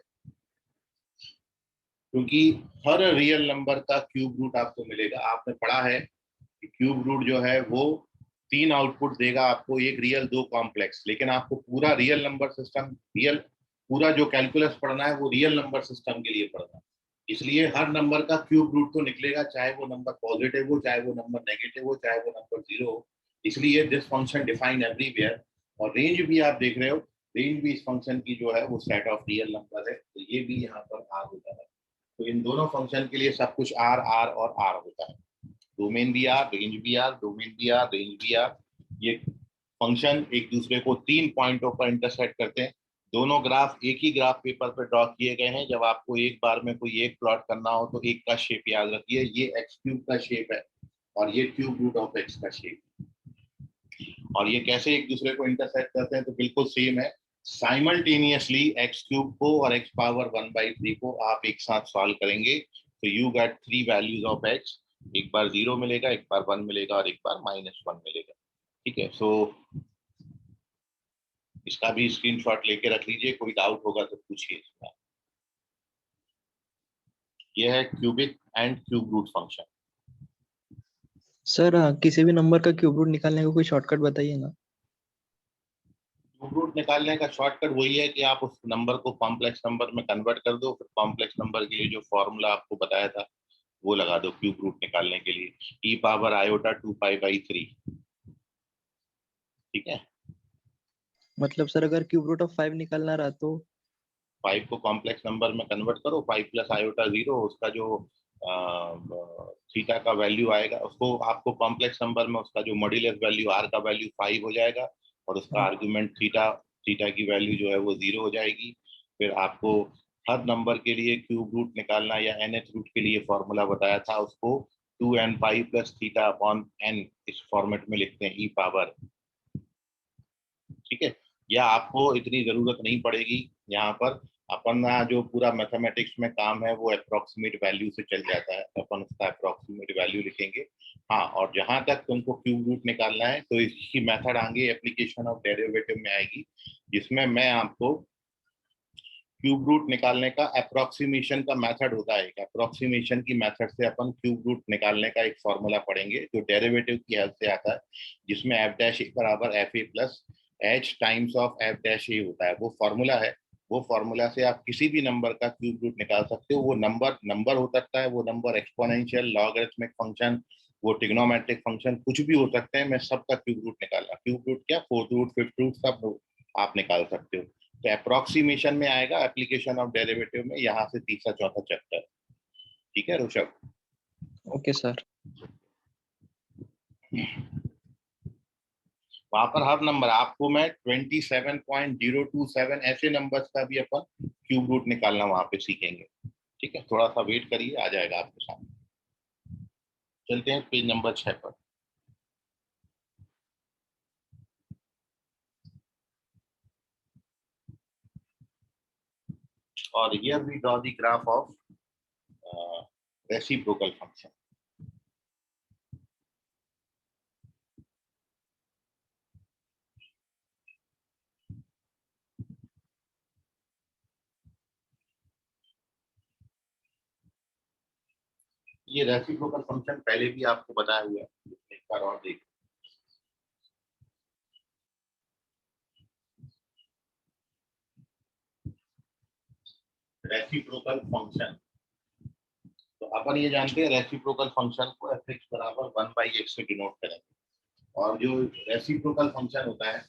क्योंकि हर रियल नंबर का क्यूब रूट आपको मिलेगा। आपने पढ़ा है कि क्यूब रूट जो है वो 3 आउटपुट देगा आपको, एक रियल 2 कॉम्प्लेक्स। लेकिन आपको पूरा रियल नंबर सिस्टम, रियल पूरा जो कैलकुलस पढ़ना है वो रियल नंबर सिस्टम के लिए पढ़ना है। इसलिए हर नंबर का क्यूब रूट तो निकलेगा, चाहे वो नंबर पॉजिटिव हो, चाहे वो नंबर नेगेटिव हो, चाहे वो नंबर 0 हो। इसलिए दिस फंक्शन डिफाइन एवरीवेयर। और रेंज भी आप देख रहे हो, रेंज भी इस फंक्शन की जो है वो सेट ऑफ रियल नंबर है। तो ये भी यहाँ पर आर होता है। तो इन दोनों फंक्शन के लिए सब कुछ आर आर और आर होता है। डोमेन भी आर, रेंज भी आर, डोमेन भी आर, रेंज भी आर। ये फंक्शन एक दूसरे को 3 पॉइंटों पर इंटरसेक्ट करते हैं। दोनों ग्राफ एक ही ग्राफ पेपर पर ड्रॉ किए गए हैं। जब आपको एक बार में कोई एक प्लॉट करना हो तो एक का शेप याद रखिए, ये एक्स क्यूब का शेप है और ये क्यूब रूट ऑफ एक्स का शेप। और ये कैसे एक दूसरे को इंटरसेक्ट करते हैं? तो बिल्कुल सेम है। साइमल्टेनियसली एक्स क्यूब को और एक्स पावर 1/3 को आप एक साथ सॉल्व करेंगे तो you get 3 values of x. एक बार 0 मिलेगा, एक बार 1 मिलेगा और एक बार -1 मिलेगा। ठीक है, सो इसका भी स्क्रीनशॉट लेके रख लीजिए, कोई डाउट होगा तो पूछिए। यह है cubic and cube root function. Sir किसी भी नंबर का क्यूब रूट निकालने का कोई शॉर्टकट बताइए ना। क्यूब रूट निकालने का शॉर्टकट वही है कि आप उस नंबर को कॉम्प्लेक्स नंबर में कन्वर्ट कर दो, फिर कॉम्प्लेक्स नंबर के लिए जो फॉर्मूला आपको बताया था वो लगा दो क्यूब रूट निकालने के लिए, e पावर आयोटा 2π/3। ठीक है, मतलब सर अगर क्यूब रूट ऑफ 5 निकालना रहा तो 5 को कॉम्प्लेक्स नंबर में कन्वर्ट करो, 5 + आयोटा 0, उसका जो थीटा का वैल्यू आएगा उसको आपको कॉम्प्लेक्स नंबर में उसका जो मॉड्यूलस वैल्यू आर का वैल्यू 5 हो जाएगा और उसका आर्गुमेंट थीटा की वैल्यू जो है वो 0 हो जाएगी। फिर आपको हर नंबर के लिए क्यूब रूट निकालना या nth रूट के लिए फॉर्मूला बताया था, उसको 2n pi plus theta upon n इस फॉर्मेट में लिखते हैं, ई पावर। ठीक है, या आपको इतनी जरूरत नहीं पड़ेगी, यहाँ पर अपन जो पूरा मैथमेटिक्स में काम है वो अप्रोक्सीमेट वैल्यू से चल जाता है, अपन उसका अप्रोक्सीमेट वैल्यू लिखेंगे। हाँ, और जहां तक तुमको क्यूब रूट निकालना है तो इसकी मेथड आगे एप्लीकेशन ऑफ डेरिवेटिव में आएगी, जिसमें मैं आपको क्यूब रूट निकालने का अप्रोक्सीमेशन का मेथड होता है, अप्रोक्सीमेशन की मेथड से अपन क्यूब रूट निकालने का एक फॉर्मूला पढ़ेंगे जो डेरिवेटिव की हेल्प से आता है, जिसमें एफ डैश ए बराबर F A plus H times of F dash A होता है। वो फॉर्मूला है, वो फॉर्मूला से आप किसी भी नंबर का क्यूब रूट निकाल सकते हो। वो नंबर हो सकता है, वो नंबर एक्सपोनेंशियल, लॉगरिथमिक फंक्शन, वो ट्रिग्नोमेट्रिक फंक्शन, कुछ भी हो सकते हैं। मैं सबका क्यूब रूट निकालना, क्यूब रूट क्या, फोर्थ रूट, फिफ्थ रूट, सब आप निकाल सकते हो। तो अप्रोक्सीमेशन में आएगा, एप्लीकेशन ऑफ डेरिवेटिव में, यहाँ से तीसरा चौथा चैप्टर। ठीक है ऋषभ? Okay sir. वहां पर हर नंबर आपको मैं 27.027 ऐसे नंबर्स का भी अपन क्यूब रूट निकालना वहां पे सीखेंगे। ठीक है, थोड़ा सा वेट करिए, आ जाएगा आपके सामने। चलते हैं पेज नंबर 6 पर। और here we draw the graph of reciprocal function. ये रेसिप्रोकल फंक्शन पहले भी आपको बताया हुआ है, एक बार और देख। रेसिप्रोकल फंक्शन, तो अपन ये जानते हैं रेसिप्रोकल फंक्शन को fx बराबर 1/x से डिनोट करेंगे। और जो रेसिप्रोकल फंक्शन होता है,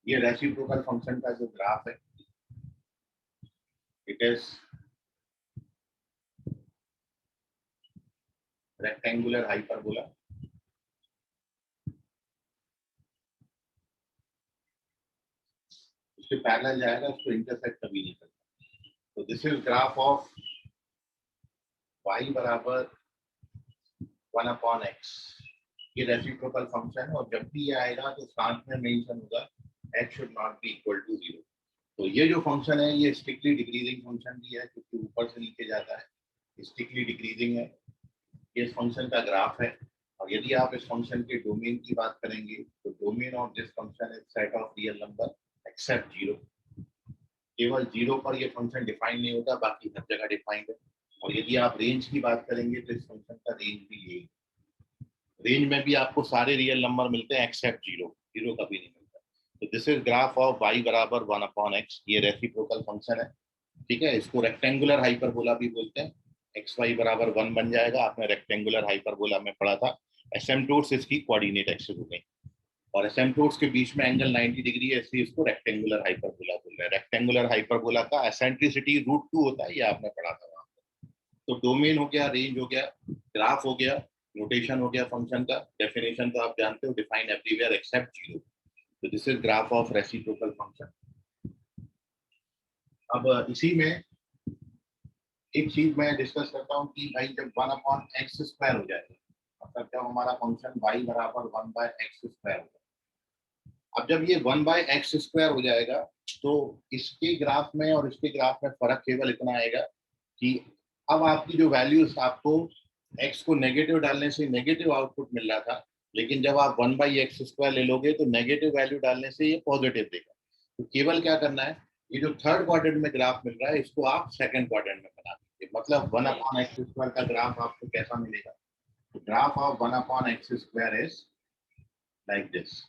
ये रेसिप्रोकल फंक्शन का जो ग्राफ है, इट इज रेक्टेंगुलर हाइपरबोला। इसके पैरेलल जाएगा, उसको इंटरसेक्ट कभी नहीं करता। तो this is graph of y बराबर 1/x। ये रेसिप्रोकल फंक्शन है, और जब भी ये आएगा तो साथ में मेंशन होगा h should not be equal to 0। तो ये जो फंक्शन है ये स्ट्रिक्टली डिक्रीजिंग फंक्शन भी है, क्योंकि ऊपर से नीचे जाता है, स्ट्रिक्टली डिक्रीजिंग है। ये इस फंक्शन का ग्राफ है। और यदि आप इस फंक्शन के डोमेन की बात करेंगे तो domain of this function is set of real number except 0। केवल 0 पर ये फंक्शन डिफाइन नहीं होता, बाकी हर जगह डिफाइंड है। और यदि आप रेंज की बात करेंगे तो इस फंक्शन का रेंज भी यही, रेंज में भी आपको सारे रियल नंबर मिलते हैं एक्सेप्ट 0, 0 कभी नहीं मिलता। तो this is graph of y बराबर 1/x। ये रेसिप्रोकल फंक्शन है। ठीक है, इसको रेक्टेंगुलर हाइपरबोला भी बोलते हैं। एक्स वाई बराबर 1 बन जाएगा, आपने रेक्टेंगुलर हाइपरबोला में पढ़ा था। एसिम्पटोट्स इसकी कोऑर्डिनेट एक्सिस हो गई, और एसिम्पटोट्स के बीच में एंगल 90 डिग्री है, इसलिए इसको रेक्टेंगुलर हाइपरबोला बोल रहे हैं। रेक्टेंगुलर हाइपरबोला का एसेंट्रिसिटी √2 होता है, ये आपने पढ़ा था वहां पर। तो डोमेन हो गया, रेंज हो गया, ग्राफ हो गया, नोटेशन हो गया फंक्शन का, डेफिनेशन तो आप जानते हो, डिफाइन एवरीवेयर एक्सेप्ट 0। तो this is graph of reciprocal function. अब इसी में एक चीज मैं डिस्कस करता हूँ कि भाई जब 1/x² हो जाएगा, मतलब जब हमारा फंक्शन y बराबर 1/x² होगा। अब जब ये 1/x² हो जाएगा तो इसके ग्राफ में और इसके ग्राफ में फर्क केवल इतना आएगा कि अब आपकी जो वैल्यूज, आपको x को नेगेटिव डालने से नेगेटिव आउटपुट मिल रहा था, लेकिन जब आप 1/x² ले लोगे तो नेगेटिव वैल्यू डालने से ये पॉजिटिव देगा। तो केवल क्या करना है, ये जो थर्ड क्वाड्रेंट में ग्राफ मिल रहा है इसको आप सेकंड क्वाड्रेंट में बना दीजिए। मतलब 1/x² का ग्राफ आपको कैसा मिलेगा? तो graph of 1/x² is like this.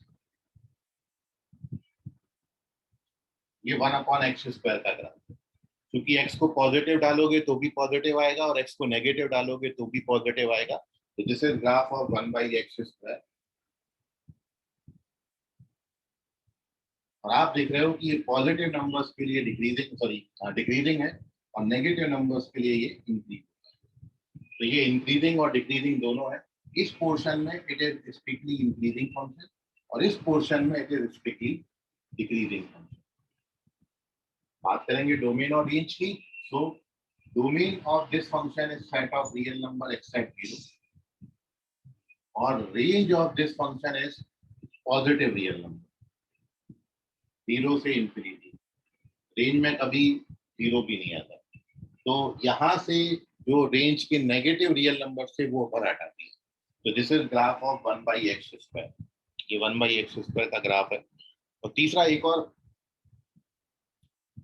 ये 1/x² का ग्राफ, क्योंकि x को पॉजिटिव डालोगे तो भी पॉजिटिव आएगा और x को नेगेटिव डालोगे तो भी पॉजिटिव आएगा। तो this is graph of 1/x²। और आप देख रहे हो कि ये पॉजिटिव नंबर्स के लिए डिक्रीजिंग है, और नेगेटिव नंबर्स के लिए ये इंक्रीज। तो ये इंक्रीजिंग और डिक्रीजिंग दोनों है। इस पोर्शन में it is strictly increasing function, और इस पोर्शन में it is strictly decreasing function. बात करेंगे डोमेन और रेंज की, So domain of this function is set of real number except 0, or range of this function is positive real number, 0 से infinity. Range में कभी 0 भी नहीं आता, तो यहाँ से जो रेंज के नेगेटिव रियल नंबर से वो ऊपर हटाती है. तो this is graph of 1/x². ये 1/x² का ग्राफ है. और तीसरा एक और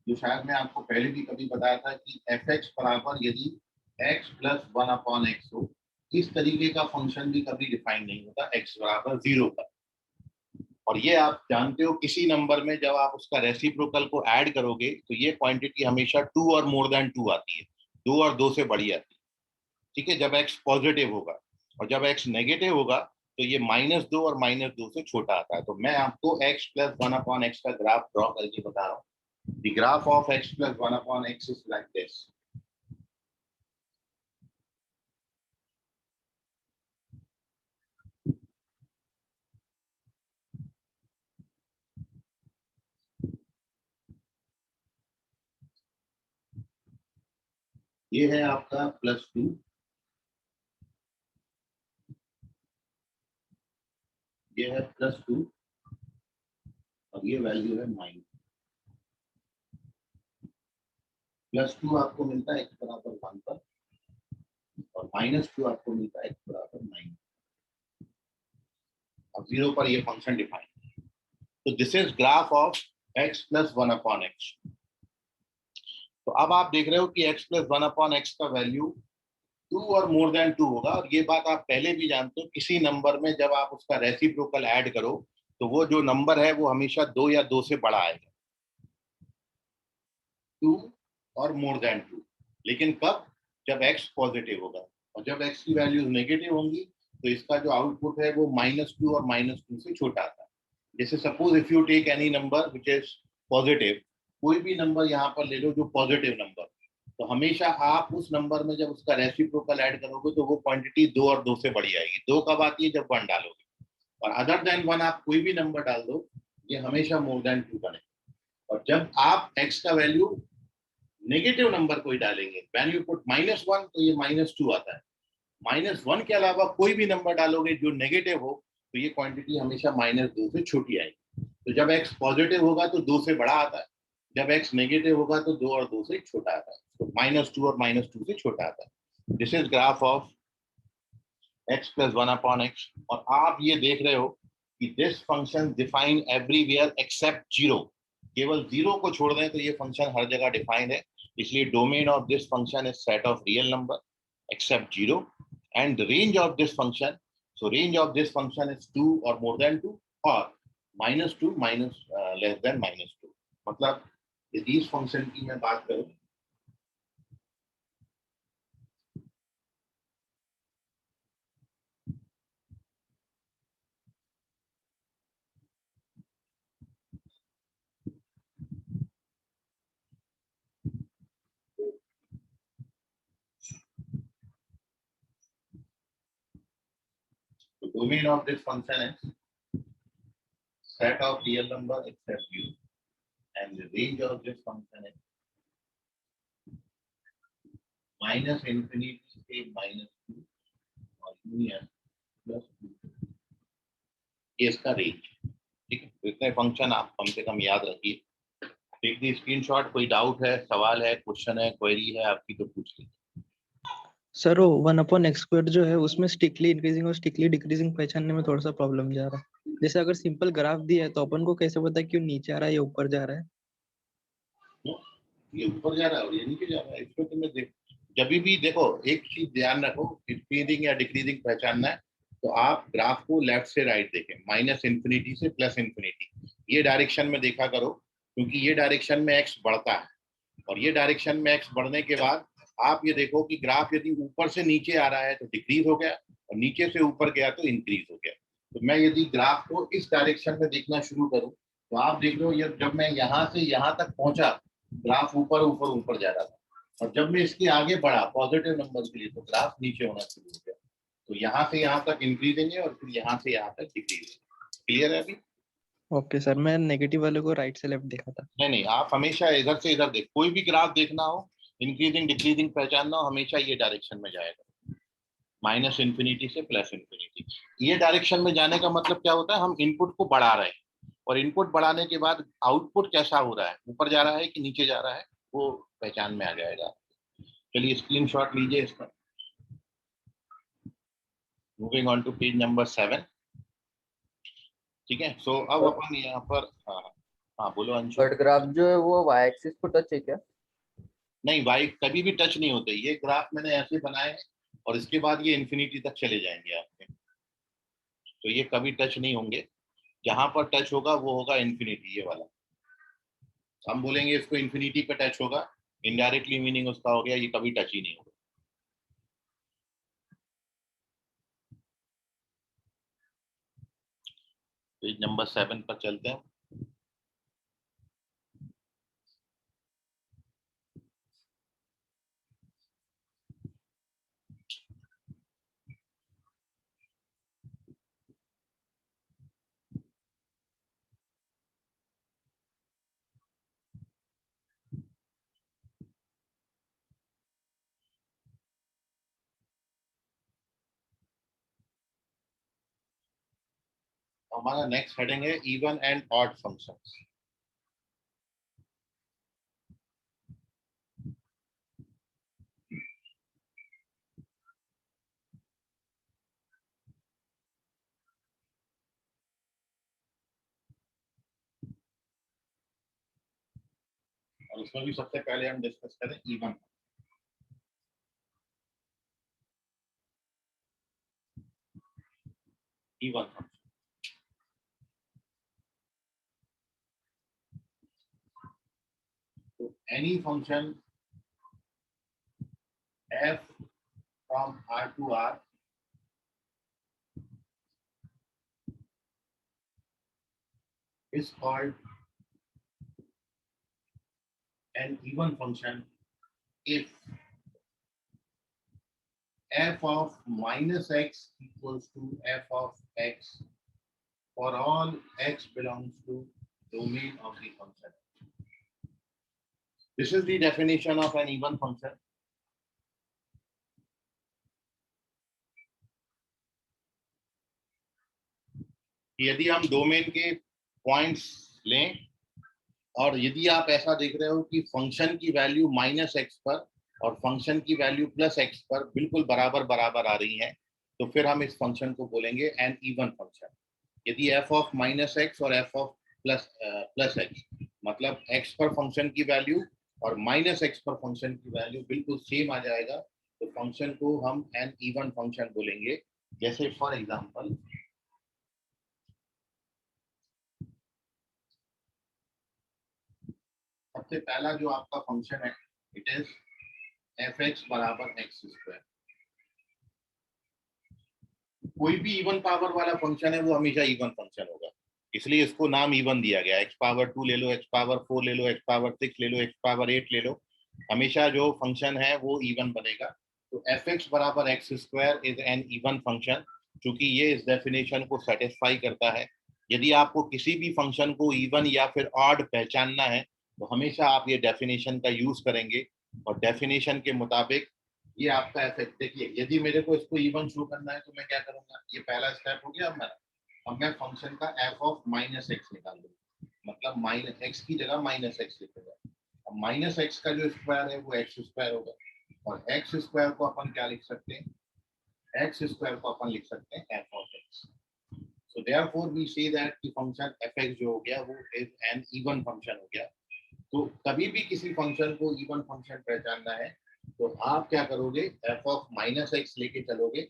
जो शायद मैं आपको पहले भी कभी बताया था कि fx बराबर यदि x + 1/x हो, इस तरीके का फंक्शन भी कभी डिफाइन नहीं होता x बराबर 0 पर. और ये आप जानते हो किसी नंबर में जब आप उसका रेसिप्रोकल को ऐड करोगे तो ये क्वांटिटी हमेशा 2 और मोर देन 2 आती है, 2 और 2 से बड़ी आती है. ठीक है, जब x पॉजिटिव होगा. और जब x नेगेटिव होगा तो ये -2 और -2 से छोटा आता है. तो मैं आपको x + 1/x का ग्राफ ड्रॉ करके बता रहा हूँ. The graph of x + 1/x is like this. ये है आपका +2, ये है +2 और ये वैल्यू है -. +2 आपको मिलता है x बराबर 1 पर और -2 आपको मिलता है x बराबर 9. अब 0 पर ये फंक्शन डिफाइन. तो this is graph of x + 1/x. तो अब आप देख रहे हो कि x + 1/x का वैल्यू 2 और मोर देन 2 होगा. और ये बात आप पहले भी जानते हो, किसी नंबर में जब आप उसका रेसिप्रोकल ऐड करो तो वो जो नंबर है वो हमेशा 2 या 2 से बड़ा आएगा, 2 और मोर देन 2. लेकिन कब? जब x पॉजिटिव होगा. और जब x की वैल्यूज नेगेटिव होंगी तो इसका जो आउटपुट है वो -2 और -2 से छोटा आता है. जैसे suppose if you take any number which is positive, कोई भी नंबर यहाँ पर ले लो जो पॉजिटिव नंबर, तो हमेशा आप उस नंबर में जब उसका रेसिप्रोकल ऐड करोगे तो वो क्वांटिटी 2 और 2 से बड़ी आएगी. 2 कब आती है? जब 1 डालोगे. और अदर देन 1 आप कोई भी नंबर डाल दो, ये हमेशा मोर देन 2 बनेगा. और जब आप x का वैल्यू नेगेटिव नंबर कोई डालेंगे, व्हेन यू पुट -1 तो ये -2 आता है. -1 के अलावा कोई भी नंबर डालोगे जो नेगेटिव हो तो ये क्वांटिटी हमेशा -2 से छोटी आएगी. तो जब x पॉजिटिव होगा तो 2 से बड़ा आता है, जब x नेगेटिव होगा तो 2 और 2 से छोटा आता है. तो -2 और -2 से छोटा आता है. This is graph of x + 1/x. और आप ये देख रहे हो कि this function define everywhere except 0. केवल 0 को छोड़ दें तो ये फंक्शन हर जगह डिफाइंड है. इसलिए domain of this function is set of real number except 0. and the range of this function, so range of this function is 2 or more than 2 or -2 less than -2. मतलब यदि इस फंक्शन की मैं बात करूं, the domain of this function is set of real number except u, and the range of this function is -∞ से -2 और union +2. ये इसका रेंज. ठीक है, इतने फंक्शन आप कम से कम याद रखिए. Take the screenshot. कोई डाउट है, सवाल है, क्वेश्चन है, क्वेरी है आपकी तो पूछ लीजिए. सर वो 1/x² जो है उसमें स्टिकली इंक्रीजिंग और स्टिकली डिक्रीजिंग पहचानने में थोड़ा सा प्रॉब्लम जा रहा है. जैसे अगर सिंपल ग्राफ दिया है तो अपन को कैसे पता क्यों नीचे आ रहा है या ऊपर जा रहा है? ये ऊपर जा रहा है और ये नीचे जा रहा है. इसको तुम्हें देख, जब भी देखो एक चीज ध्यान रखो, इंक्रीजिंग या डिक्रीजिंग पहचानना है तो आप ग्राफ को लेफ्ट से राइट देखें, -∞ से +∞. ये डायरेक्शन में देखा करो, क्योंकि ये डायरेक्शन में x बढ़ता है. और ये डायरेक्शन में x बढ़ने के बाद आप ये देखो कि ग्राफ यदि ऊपर से नीचे आ रहा है तो डिक्रीज हो गया, और नीचे से ऊपर गया तो इंक्रीज हो गया. तो मैं यदि ग्राफ को इस डायरेक्शन में देखना शुरू करूं तो आप देख लो, ये जब मैं यहाँ से यहाँ तक पहुंचा ग्राफ ऊपर ऊपर ऊपर जा रहा था, और जब मैं इसके आगे बढ़ा पॉजिटिव नंबर के लिए तो ग्राफ नीचे होना शुरू हो गया. तो यहाँ से यहाँ तक इंक्रीजिंग है और फिर यहाँ से यहाँ तक डिक्रीजिंग. क्लियर है अभी? ओके सर, मैं नेगेटिव वाले को राइट से लेफ्ट देखा था. नहीं, आप हमेशा इधर से इधर देख. कोई भी ग्राफ देखना हो इंक्रीजिंग डिक्रीजिंग पहचानना हो, हमेशा ये डायरेक्शन में जाएगा, माइनस इन्फिनिटी से प्लस इन्फिनिटी। ये डायरेक्शन में जाने का मतलब क्या होता है, हम इनपुट को बढ़ा रहे हैं और इनपुट बढ़ाने के बाद आउटपुट कैसा हो रहा है, ऊपर जा रहा है कि नीचे जा रहा है, वो पहचान में आ जाएगा। चलिए स्क्रीनशॉट लीजिए इसका। Moving on to page number 7। ठीक है, सो अब अपन यहाँ पर, हाँ हाँ बोलो अंशु। कट ग्राफ जो है वो वाई एक्सिस को टच है क्या? नहीं, वाई कभी भी टच नहीं होते, ये ग्राफ मैंने ऐसे बनाए हैं और इसके बाद ये इन्फिनिटी तक चले जाएंगे आपके, तो ये कभी टच नहीं होंगे। जहां पर टच होगा वो होगा इन्फिनिटी, ये वाला। हम बोलेंगे इसको इन्फिनिटी पे टच होगा, इनडायरेक्टली मीनिंग उसका हो गया ये कभी टच ही नहीं होगा। पेज नंबर 7 पर चलते हैं। हमारा नेक्स्ट हेडिंग है इवन एंड ऑड फंक्शंस। और उसमें भी सबसे पहले हम डिस्कस करें इवन। इवन फंक्शन, तो any function f from R to R is called an even function if f of minus x equals to f of x for all x belongs to domain of the function. This is the definition of an even function. यदि हम domain के points लें और यदि आप ऐसा देख रहे हो कि फंक्शन की वैल्यू माइनस एक्स पर और फंक्शन की वैल्यू प्लस एक्स पर बिल्कुल बराबर बराबर आ रही है, तो फिर हम इस फंक्शन को बोलेंगे एन इवन फंक्शन। यदि एफ ऑफ माइनस एक्स और एफ ऑफ प्लस एक्स, मतलब एक्स पर फंक्शन की वैल्यू और माइनस एक्स पर फंक्शन की वैल्यू बिल्कुल सेम आ जाएगा, तो फंक्शन को हम एन इवन फंक्शन बोलेंगे। जैसे फॉर एग्जाम्पल सबसे पहला जो आपका फंक्शन है, इट इज एफ एक्स बराबर एक्स स्क्वायर। कोई भी इवन पावर वाला फंक्शन है वो हमेशा इवन फंक्शन होगा, इसलिए इसको नाम इवन दिया गया। एक्स पावर 2 ले लो, एक्स पावर 4 ले लो, एक्स पावर 6 ले लो, एक्स पावर 8 ले लो, हमेशा जो फंक्शन है वो इवन बनेगा। तो एफ एक्स बराबर x square is an even function, क्योंकि ये इस डेफिनेशन को सेटिस्फाई करता है। यदि आपको किसी भी फंक्शन को इवन या फिर ऑड पहचानना है तो हमेशा आप ये डेफिनेशन का यूज करेंगे और डेफिनेशन के मुताबिक ये आपका एफ। देखिए यदि मेरे को इसको इवन शो करना है तो मैं क्या करूंगा, ये पहला स्टेप हो गया। अब मैं फंक्शन का एफ ऑफ माइनस एक्स निकाल दूंगा, मतलब माइनस एक्स की जगह माइनस एक्स लिखूंगा। अब माइनस एक्स का जो स्क्वायर है वो एक्स स्क्वायर होगा, और एक्स स्क्वायर को अपन क्या लिख सकते हैं, एक्स स्क्वायर को अपन लिख सकते हैं f of x. So therefore we say that कि फंक्शन एफ एक्स जो हो गया वो इज एन इवन फंक्शन हो गया। तो कभी भी किसी फंक्शन को इवन फंक्शन पहचानना है तो आप क्या करोगे, एफ ऑफ माइनस एक्स लेके चलोगे,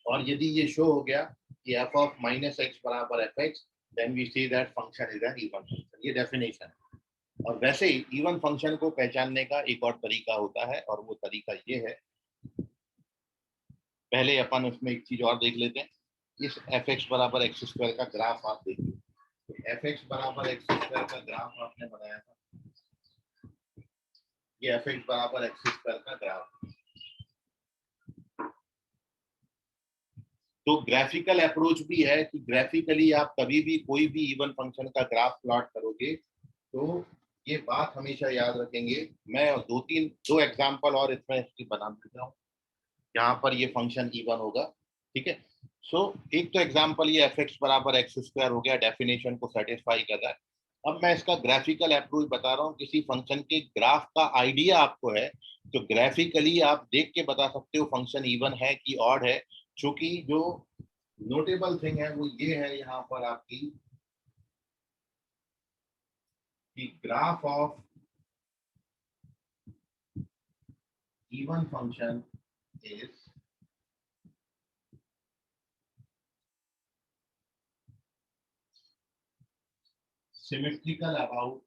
और यदि ये शो हो गया कि एफ ऑफ माइनस एक्स बराबर f x, then we see that function is an even function. ये डेफिनेशन है। और वैसे ही इवन फंक्शन को पहचानने का एक और तरीका होता है, और वो तरीका ये है, पहले अपन उसमें एक चीज और देख लेते हैं। इस एफ एक्स बराबर एक्स स्क्वायर का ग्राफ आप देखिए, तो एफ एक्स बराबर एक्स स्क्वायर का ग्राफ आपने बनाया था, ये एफ एक्स बराबर एक्स स्क्वायर का ग्राफ। तो ग्राफिकल अप्रोच भी है कि ग्राफिकली आप कभी भी कोई भी इवन फंक्शन का ग्राफ प्लॉट करोगे तो ये बात हमेशा याद रखेंगे। मैं दो एग्जांपल और इसमें इसकी बना देता हूँ। यहाँ पर ये फंक्शन इवन होगा, ठीक है। सो एक तो एग्जांपल ये एफ एक्स बराबर एक्स स्क्वायर हो गया, डेफिनेशन को सेटिस्फाई कर रहा है। अब मैं इसका ग्राफिकल अप्रोच बता रहा हूँ। किसी फंक्शन के ग्राफ का आइडिया आपको है तो ग्राफिकली आप देख के बता सकते हो फंक्शन इवन है कि ऑड है। क्योंकि जो नोटेबल थिंग है वो ये है यहाँ पर आपकी कि graph of even function is symmetrical about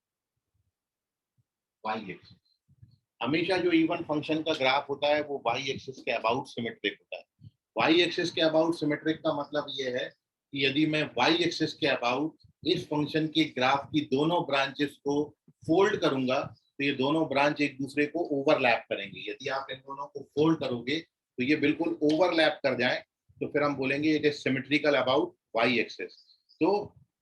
y axis। हमेशा जो इवन फंक्शन का ग्राफ होता है वो y एक्सिस के अबाउट सिमेट्रिक होता है। y एक्सिस के अबाउट सिमेट्रिक का मतलब ये है कि यदि मैं y एक्सिस के अबाउट इस फंक्शन के ग्राफ की दोनों ब्रांचेस को फोल्ड करूंगा तो ये दोनों ब्रांच एक दूसरे को ओवरलैप करेंगे। यदि आप इन दोनों को फोल्ड करोगे तो ये बिल्कुल ओवरलैप कर जाए तो फिर हम बोलेंगे it is symmetrical about y axis. तो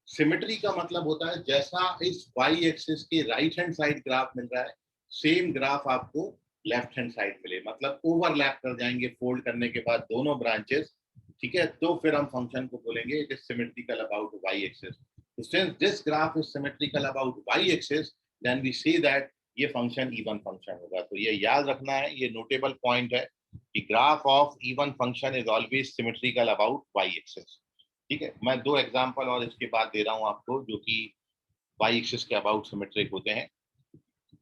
सिमेट्री का मतलब होता है जैसा इस y एक्सिस के राइट हैंड साइड ग्राफ मिल रहा है सेम ग्राफ आपको लेफ्ट हैंड साइड मिले, मतलब ओवरलैप कर जाएंगे फोल्ड करने के बाद दोनों ब्रांचेस, ठीक है। तो फिर हम फंक्शन को बोलेंगे it is symmetrical about y axis. Since this graph is symmetrical about y axis then we say that ये फंक्शन इवन फंक्शन होगा। तो ये याद रखना है, ये नोटेबल पॉइंट है कि graph of even function is always symmetrical about y axis, ठीक है। मैं दो एग्जांपल और इसके बाद दे रहा हूं आपको जो कि y एक्सिस के अबाउट सिमेट्रिक होते हैं।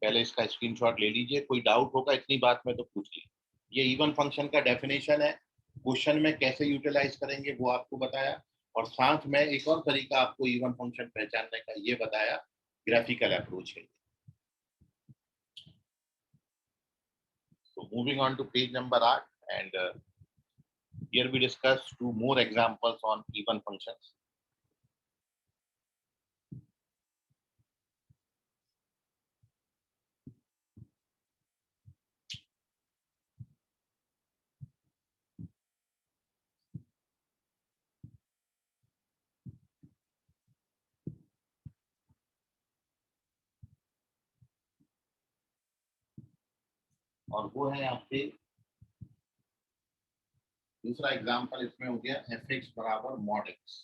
पहले इसका स्क्रीनशॉट ले लीजिए, कोई डाउट होगा इतनी बात में तो पूछ लीजिए। ये इवन फंक्शन का डेफिनेशन है, क्वेश्चन में कैसे यूटिलाइज करेंगे वो आपको बताया, और साथ में एक और तरीका आपको इवन फंक्शन पहचानने का ये बताया, ग्राफिकल अप्रोच है। So moving on to page number 8, and here we discuss two more examples on even functions. और वो है आपसे दूसरा एग्जांपल इसमें हो गया एफ एक्स बराबर मॉड एक्स।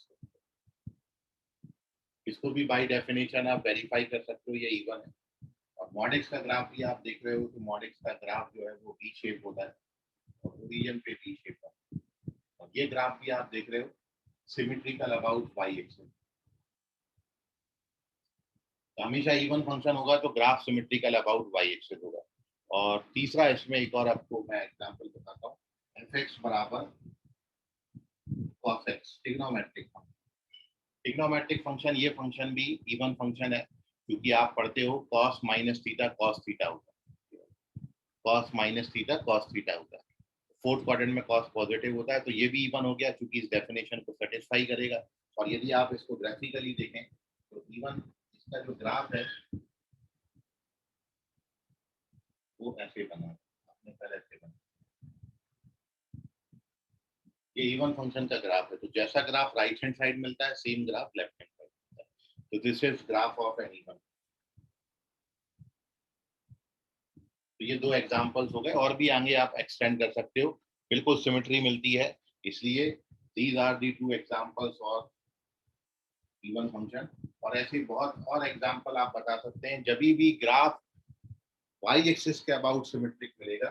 इसको भी बाय डेफिनेशन आप वेरीफाई कर सकते हो ये इवन है। और मॉड एक्स का ग्राफ भी आप देख रहे हो तो मॉड एक्स का ग्राफ जो है वो वी शेप होता है और ओरिजिन पे वी शेप है। और ये ग्राफ भी आप देख रहे हो सिमेट्रिकल अबाउट वाई एक्सिस। तो हमेशा इवन फंक्शन होगा तो graph symmetrical about y axis होगा। और तीसरा इसमें एक और आपको मैं एग्जांपल बताता हूँ, एफ एक्स बराबर cos x, trigonometric function. Trigonometric function ये फंक्शन भी इवन फंक्शन है क्योंकि आप पढ़ते हो cos minus theta cos theta होता है, cos minus theta cos theta होता है। फोर्थ क्वाड्रेंट में कॉस पॉजिटिव होता है तो ये भी इवन हो गया क्योंकि इस डेफिनेशन को सेटिस्फाई करेगा। और यदि आप इसको ग्राफिकली देखें तो इवन इसका जो ग्राफ है वो ऐसे बना, आपने पहले ऐसे बना, ये इवन फंक्शन का ग्राफ है। तो जैसा ग्राफ राइट हैंड साइड मिलता है same graph left hand side मिलता है। तो this is graph of an even. तो ये दो एग्जांपल्स हो गए, और भी आगे आप एक्सटेंड कर सकते हो, बिल्कुल सिमेट्री मिलती है। इसलिए these are the two examples of even function. और ऐसे बहुत और एग्जांपल आप बता सकते हैं। जब भी ग्राफ वाई एक्सिस के अबाउट सिमेट्रिक मिलेगा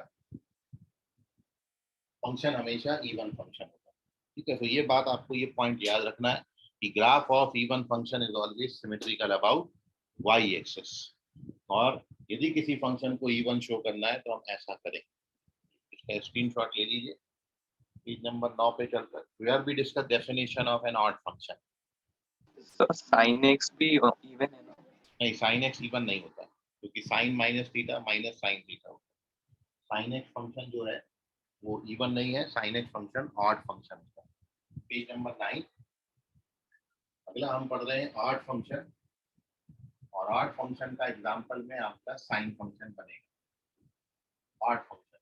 फंक्शन हमेशा इवन फंक्शन होगा, ठीक है। तो ये बात आपको ये पॉइंट याद रखना है कि graph of even function is always symmetrical about y axis. और यदि किसी फंक्शन को इवन शो करना है तो हम ऐसा करें। इसका स्क्रीनशॉट ले लीजिए, पेज नंबर 9 पे चलकर where we discuss definition of an odd function. Sine x भी इवन है ना? नहीं, साइन एक्स इवन नहीं होता क्योंकि sine minus theta minus sine theta होता है। साइन एक्स फंक्शन जो है वो इवन नहीं है, sine x function odd function होता है। पेज नंबर 9, अगला हम पढ़ रहे हैं ऑड फंक्शन। और ऑड फंक्शन का एग्जांपल में आपका साइन फंक्शन बनेगा। ऑड फंक्शन,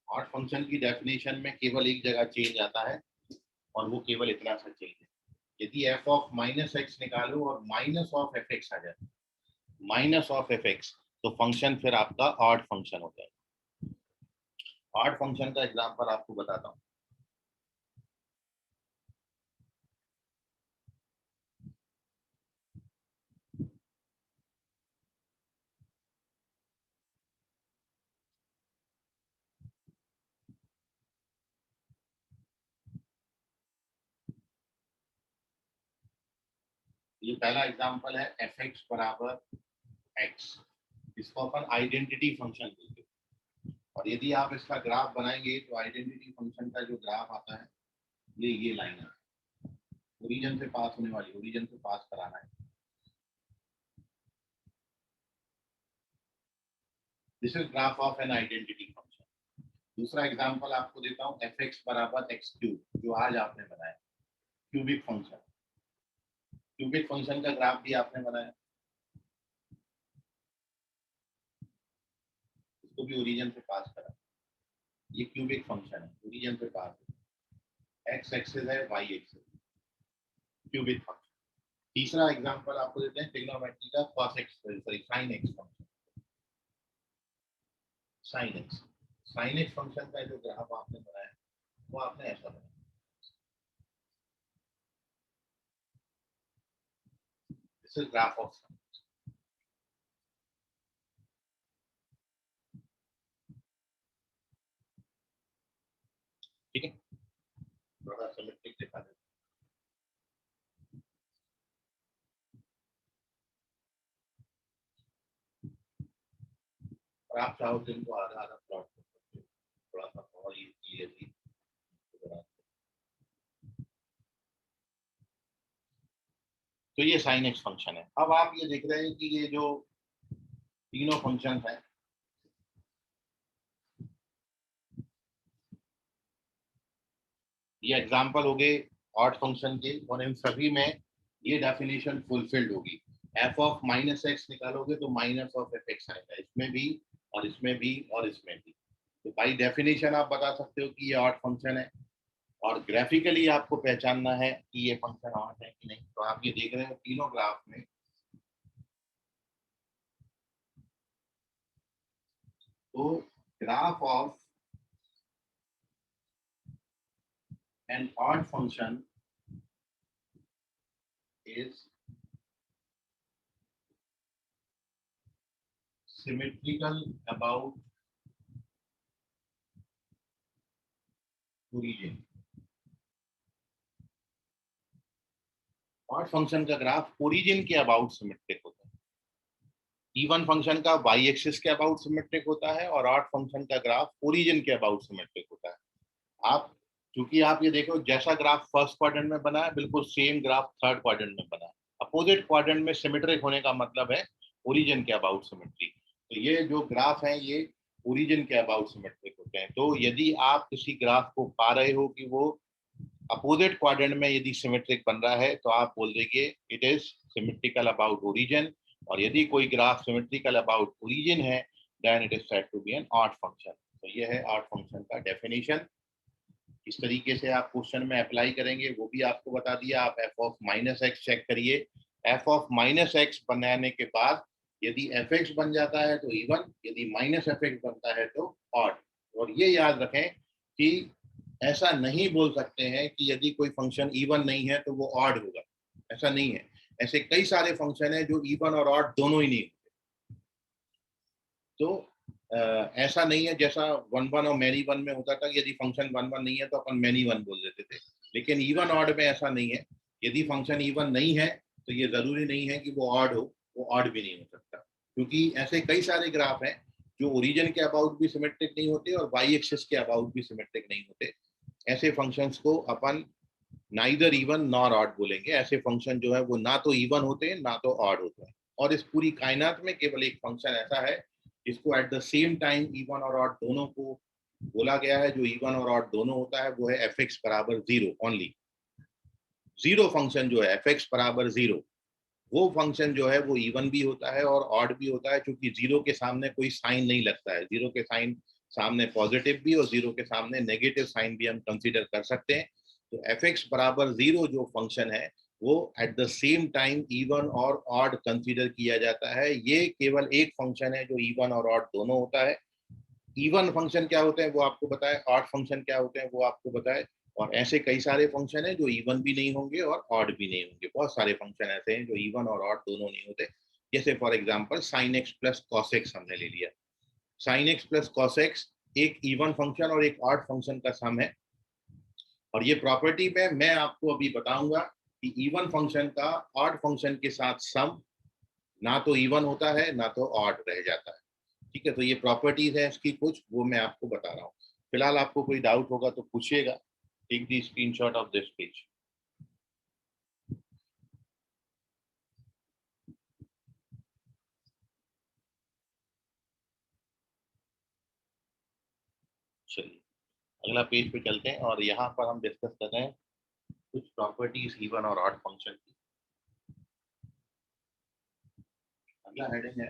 ऑड फंक्शन की डेफिनेशन में केवल एक जगह चेंज आता है और वो केवल इतना सा चेंज है। यदि एफ ऑफ माइनस एक्स निकालो और माइनस ऑफ एफ एक्स आ जाए माइनस ऑफ एफ एक्स, तो फंक्शन फिर आपका ऑड फंक्शन होता है। ऑड फंक्शन का एग्जांपल आपको बताता हूँ। ये पहला एग्जांपल है एफ एक्स बराबर एक्स, इसको अपन आइडेंटिटी फंक्शन बोलते हैं। और यदि आप इसका ग्राफ बनाएंगे तो आइडेंटिटी फंक्शन का जो ग्राफ आता है ये लाइन है, ओरिजिन से पास होने वाली, ओरिजिन से पास कराना है। This is graph of an identity function. दूसरा एग्जांपल आपको देता हूँ एफ एक्स बराबर एक्स क्यूब, जो आज आपने बनाया क्यूबिक फंक्शन। क्यूबिक फंक्शन का ग्राफ भी आपने बनाया, इसको भी ओरिजिन से पास करा। ये क्यूबिक फंक्शन है, ओरिजिन से पास है, एक्स एक्सिस है, वाई एक्सिस, क्यूबिक फंक्शन। तीसरा एग्जांपल आपको देते हैं ट्रिग्नोमेट्री का cos x sorry sin x function. sin x function का जो ग्राफ आपने बनाया वो आपने ऐसा बनाया, this is graph of sin। ठीक है, थोड़ा सिमेट्रिक दिखा देते। और आप चाहो तो इनको आधा आधा प्लॉट कर सकते हो, थोड़ा सा और ये क्लियरली। तो ये sin x फंक्शन है। अब आप ये देख रहे हैं कि ये जो तीनों फंक्शन है, ये एग्जांपल हो गए ऑड फंक्शन के, और इन सभी में ये डेफिनेशन फुलफिल्ड होगी। एफ ऑफ माइनस एक्स निकालोगे तो माइनस ऑफ एफ एक्स आएगा, इसमें भी और इसमें भी और इसमें भी। तो बाई डेफिनेशन आप बता सकते हो कि ये ऑड फंक्शन है, और ग्राफिकली आपको पहचानना है कि ये फंक्शन ऑड है कि नहीं। तो आप ये देख रहे हो तीनों ग्राफ में तो graph of an odd function is symmetrical about origin। odd function का ग्राफ ओरिजिन के अबाउट सिमेट्रिक होता है। इवन फंक्शन का वाई एक्सिस के अबाउट सिमेट्रिक होता है, और ऑड फंक्शन का ग्राफ ओरिजिन के अबाउट सिमेट्रिक होता है। आप क्योंकि आप ये देखो जैसा ग्राफ फर्स्ट क्वाड्रेंट में बना है बिल्कुल सेम ग्राफ थर्ड क्वाड्रेंट में बना है। अपोजिट क्वाड्रेंट में सिमेट्रिक होने का मतलब है ओरिजिन के अबाउट सिमेट्री। तो ये जो ग्राफ है ये ओरिजिन के अबाउट सिमेट्रिक होते हैं। तो यदि आप किसी ग्राफ को पा रहे हो कि वो अपोजिट क्वाड्रेंट में यदि सिमेट्रिक बन रहा है तो आप बोल देंगे it is symmetrical about origin, और यदि कोई ग्राफ सिमेट्रिकल अबाउट ओरिजिन है then it is said to be an odd function. तो ये है ऑड फंक्शन का डेफिनेशन। इस तरीके से आप क्वेश्चन में अप्लाई करेंगे वो भी आपको बता दिया। आप f of minus x check करिए, एफ ऑफ माइनस एक्स बनाने के बाद यदि एफ एक्स बन जाता है तो इवन, यदि माइनस एफ एक्स बनता है तो ऑड। और ये याद रखें कि ऐसा नहीं बोल सकते हैं कि यदि कोई फंक्शन इवन नहीं है तो वो ऑड होगा, ऐसा नहीं है। ऐसे कई सारे फंक्शन है जो इवन और ऑड दोनों ही नहीं होते। तो ऐसा नहीं है जैसा वन वन और मैनी वन में होता था, यदि फंक्शन वन वन नहीं है तो अपन मैनी वन बोल देते थे। लेकिन इवन ऑड में ऐसा नहीं है, यदि फंक्शन इवन नहीं है तो ये जरूरी नहीं है कि वो ऑड हो, वो ऑड भी नहीं हो सकता। क्योंकि ऐसे कई सारे ग्राफ हैं जो ओरिजिन के अबाउट भी सिमेट्रिक नहीं होते और वाई एक्सिस के अबाउट भी सिमेट्रिक नहीं होते। ऐसे फंक्शंस को अपन नाइदर इवन नॉर ऑड बोलेंगे। ऐसे फंक्शन जो है वो ना तो इवन होते हैं ना तो ऑड होते हैं। और इस पूरी कायनात में केवल एक फंक्शन ऐसा है जिसको at the same time even और ऑड दोनों को बोला गया है, जो इवन और ऑड दोनों होता है, वो है एफ एक्स बराबर जीरो ओनली। जीरो फंक्शन जो है एफ एक्स बराबर जीरो, वो फंक्शन जो है वो इवन भी होता है और ऑड भी होता है, क्योंकि जीरो के सामने कोई साइन नहीं लगता है। जीरो के साइन सामने पॉजिटिव भी और जीरो के सामने नेगेटिव साइन भी हम कंसीडर कर सकते हैं। तो एफ एक्स बराबर जीरो जो फंक्शन है वो at the same time even और ऑड कंसीडर किया जाता है। ये केवल एक फंक्शन है जो इवन और ऑड दोनों होता है। इवन फंक्शन क्या होते हैं वो आपको बताए, ऑड फंक्शन क्या होते हैं वो आपको बताए, और ऐसे कई सारे फंक्शन हैं जो इवन भी नहीं होंगे और ऑड भी नहीं होंगे। बहुत सारे फंक्शन ऐसे हैं जो इवन और ऑड दोनों नहीं होते। जैसे for example sin x plus cos x हमने ले लिया। sin x plus cos x एक इवन फंक्शन और एक ऑड फंक्शन का सम है, और ये प्रॉपर्टी में मैं आपको अभी बताऊंगा कि इवन फंक्शन का ऑड फंक्शन के साथ सम ना तो इवन होता है ना तो ऑड रह जाता है। ठीक है, तो ये प्रॉपर्टीज है इसकी कुछ, वो मैं आपको बता रहा हूँ। फिलहाल आपको कोई डाउट होगा तो पूछिएगा। Take the screenshot of this page. चलिए अगला पेज पे चलते हैं, और यहाँ पर हम डिस्कस कर रहे हैं कुछ प्रॉपर्टीज इवन और ऑड फंक्शन की। अगला हेडिंग है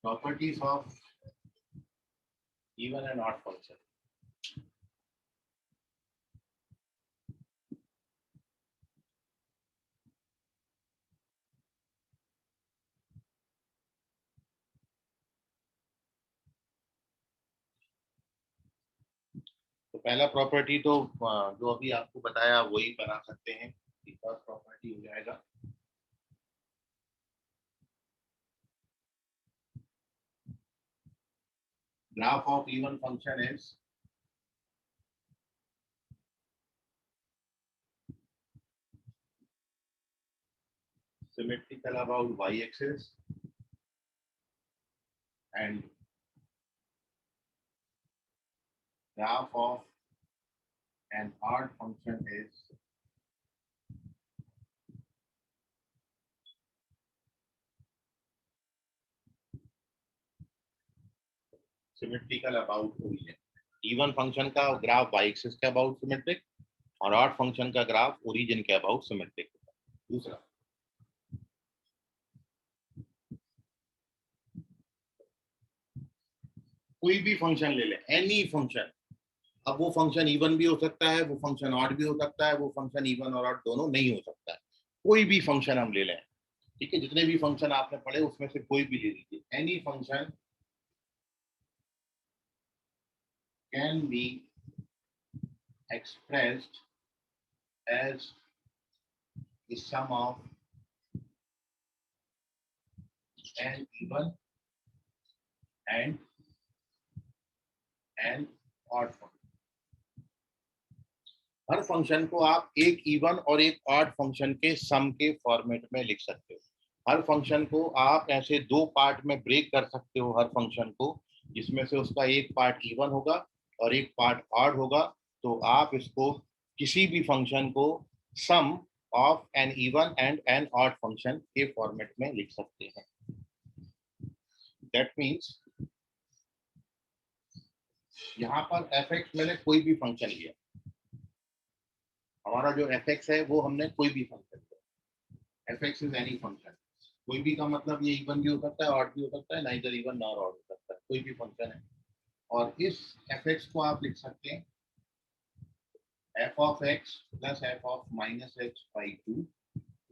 properties of even and odd function. तो पहला प्रॉपर्टी तो जो अभी आपको बताया वही बना सकते हैं। फर्स्ट प्रॉपर्टी हो जाएगा graph of even function is symmetrical about y-axis and graph of an odd function is symmetrical about origin। Even function का ग्राफ y एक्सिस के अबाउट सिमेट्रिक और ऑड फंक्शन का ग्राफ ओरिजिन के about symmetric. दूसरा कोई भी function ले लें, एनी फंक्शन। अब वो फंक्शन इवन भी हो सकता है, वो फंक्शन ऑड भी हो सकता है, वो फंक्शन इवन और ऑड दोनों नहीं हो सकता है। कोई भी फंक्शन हम ले लें, ठीक है, जितने भी फंक्शन आपने पढ़े उसमें से कोई भी ले लीजिए। Any function can B expressed as the sum of an even and an odd function। Her function को आप एक इवन और एक ऑड फंक्शन के सम के फॉर्मेट में लिख सकते हो। हर फंक्शन को आप ऐसे दो पार्ट में ब्रेक कर सकते हो, हर फंक्शन को, जिसमें से उसका एक पार्ट इवन होगा और एक पार्ट ऑड होगा। तो आप इसको किसी भी फंक्शन को sum of an even and an odd function के फॉर्मेट में लिख सकते हैं। दैट मीन्स यहाँ पर fx मैंने कोई भी फंक्शन लिया, हमारा जो fx है वो हमने कोई भी फंक्शन लिया। fx is any function. कोई भी का मतलब ये इवन भी हो सकता है, ऑड भी हो सकता है, नाइदर इवन नॉर ऑड हो सकता है, कोई भी फंक्शन है। और इस fx को आप लिख सकते हैं f of x plus f of minus x by 2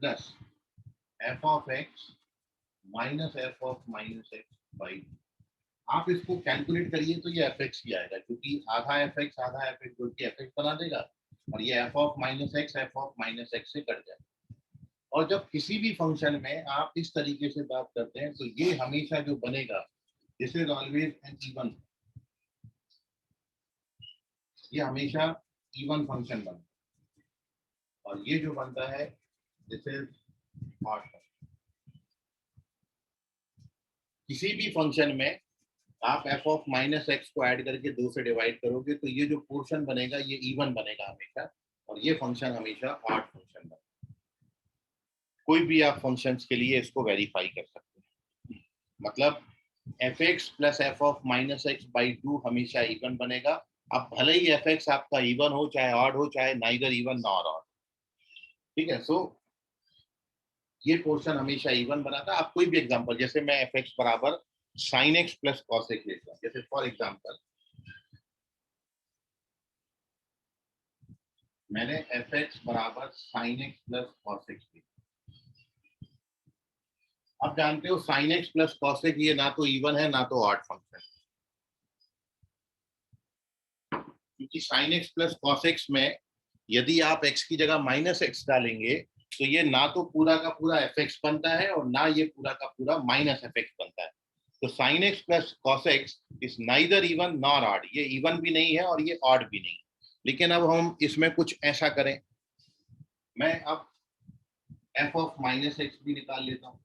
plus f of x minus f of minus x by 2। आप इसको कैलकुलेट करिए तो ये fx ही आएगा, क्योंकि आधा fx जो कि fx बना देगा, और ये f of minus x से कट जाएगा। और जब किसी भी फंक्शन में आप इस तरीके से बात करते हैं तो ये हमेशा जो बनेगा, this is always an even, ये हमेशा इवन फंक्शन बनता है, और ये जो बनता है दिस इज ऑड फंक्शन। किसी भी फंक्शन में आप f ऑफ माइनस एक्स को ऐड करके 2 से डिवाइड करोगे तो ये जो पोर्शन बनेगा ये इवन बनेगा हमेशा, और ये फंक्शन हमेशा ऑड फंक्शन बनेगा। कोई भी आप फंक्शंस के लिए इसको वेरीफाई कर सकते हैं। मतलब fx plus f of minus x by 2 हमेशा इवन बनेगा। अब भले ही fx आपका इवन हो चाहे ऑड हो, चाहे नाइदर इवन नॉर ऑड, ठीक है। सो ये पोर्शन हमेशा इवन बनाता है। आप कोई भी एग्जांपल, जैसे मैं fx बराबर sin x plus cos x लेता हूं, जैसे फॉर एग्जांपल मैंने एफ एक्स बराबर sine x plus cos x लिया। आप जानते हो sine x plus cos x ये ना तो इवन है ना तो ऑड फंक्शन, क्योंकि sine x plus cos x में यदि आप x की जगह माइनस एक्स डालेंगे तो ये ना तो पूरा का पूरा एफ एक्स बनता है और ना ये पूरा का पूरा माइनस एफ एक्स बनता है। तो sine x plus cos x is neither even nor odd, ये इवन भी नहीं है और ये ऑड भी नहीं है। लेकिन अब हम इसमें कुछ ऐसा करें, मैं अब एफ ऑफ माइनस एक्स भी निकाल लेता हूँ।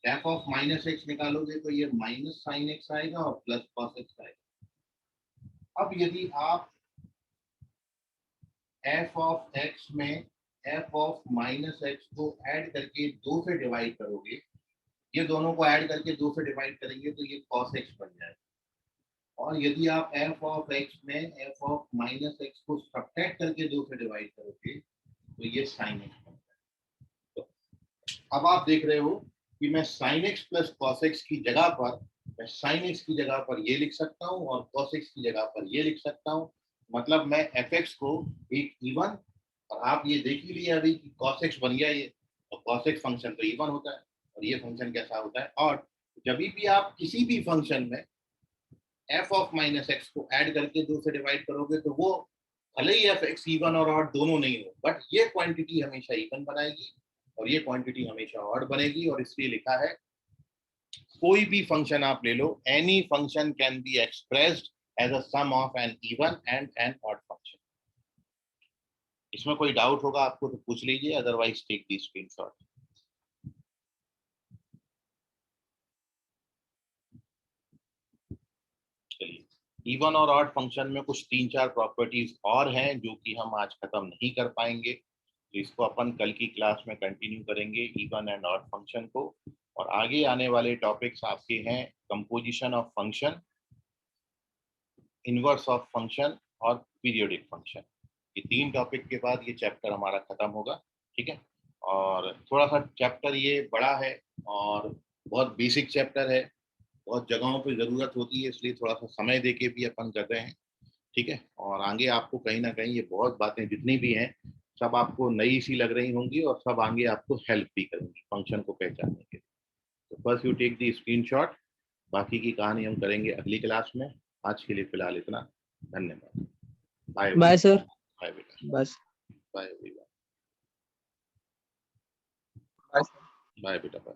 एफ ऑफ माइनस एक्स निकालोगे तो ये माइनस साइन एक्स आएगा और प्लस कॉस एक्स आएगा। अब यदि आप एफ ऑफ एक्स में एफ ऑफ माइनस एक्स को ऐड करके 2 से डिवाइड करोगे, ये दोनों को ऐड करके 2 से डिवाइड करेंगे तो ये cos x बन जाएगा। और यदि आप एफ ऑफ एक्स में एफ ऑफ माइनस एक्स को सब्ट्रैक्ट करके 2 से डिवाइड करोगे तो ये sin x बन जाएगा। तो अब आप देख रहे हो कि मैं sin x plus cos x की जगह पर मैं sin x की जगह पर ये लिख सकता हूँ और cos x की जगह पर ये लिख सकता हूँ। मतलब मैं एफ एक्स को एक इवन, और आप ये देख ही लिया अभी कि cos x बन गया ये, और cos x फंक्शन तो इवन होता है और ये फंक्शन कैसा होता है ऑड। जब भी आप किसी भी फंक्शन में एफ ऑफ माइनस एक्स को ऐड करके 2 से डिवाइड करोगे तो वो भले ही एफ एक्स इवन और ऑड दोनों नहीं हो, बट ये क्वांटिटी हमेशा इवन बनाएगी और ये क्वांटिटी हमेशा ऑड बनेगी। और इसलिए लिखा है कोई भी फंक्शन आप ले लो, any function can be expressed as a sum of an even and an odd function. इसमें कोई डाउट होगा आपको तो पूछ लीजिए, अदरवाइज टेक दी स्क्रीनशॉट। चलिए, इवन और ऑड फंक्शन में कुछ 3-4 प्रॉपर्टीज और हैं जो कि हम आज खत्म नहीं कर पाएंगे, तो इसको अपन कल की क्लास में कंटिन्यू करेंगे इवन एंड ऑड फंक्शन को। और आगे आने वाले टॉपिक्स आपके हैं composition of function, inverse of function और पीरियोडिक फंक्शन। ये 3 टॉपिक के बाद ये चैप्टर हमारा खत्म होगा, ठीक है। और थोड़ा सा चैप्टर ये बड़ा है और बहुत बेसिक चैप्टर है, बहुत जगहों पे ज़रूरत होती है, इसलिए थोड़ा सा समय दे के भी अपन कर रहे हैं, ठीक है। और आगे आपको कहीं ना कहीं ये बहुत बातें जितनी भी हैं सब आपको नई सी लग रही होंगी और सब आगे आपको हेल्प भी करेंगी फंक्शन को पहचानने के लिए। तो first you take the screenshot, बाकी की कहानी हम करेंगे अगली क्लास में। आज के लिए फिलहाल इतना, धन्यवाद। Bye bye sir. बाय बेटा, बस bye everyone, Bye, sir. Bye बेटा, बाय।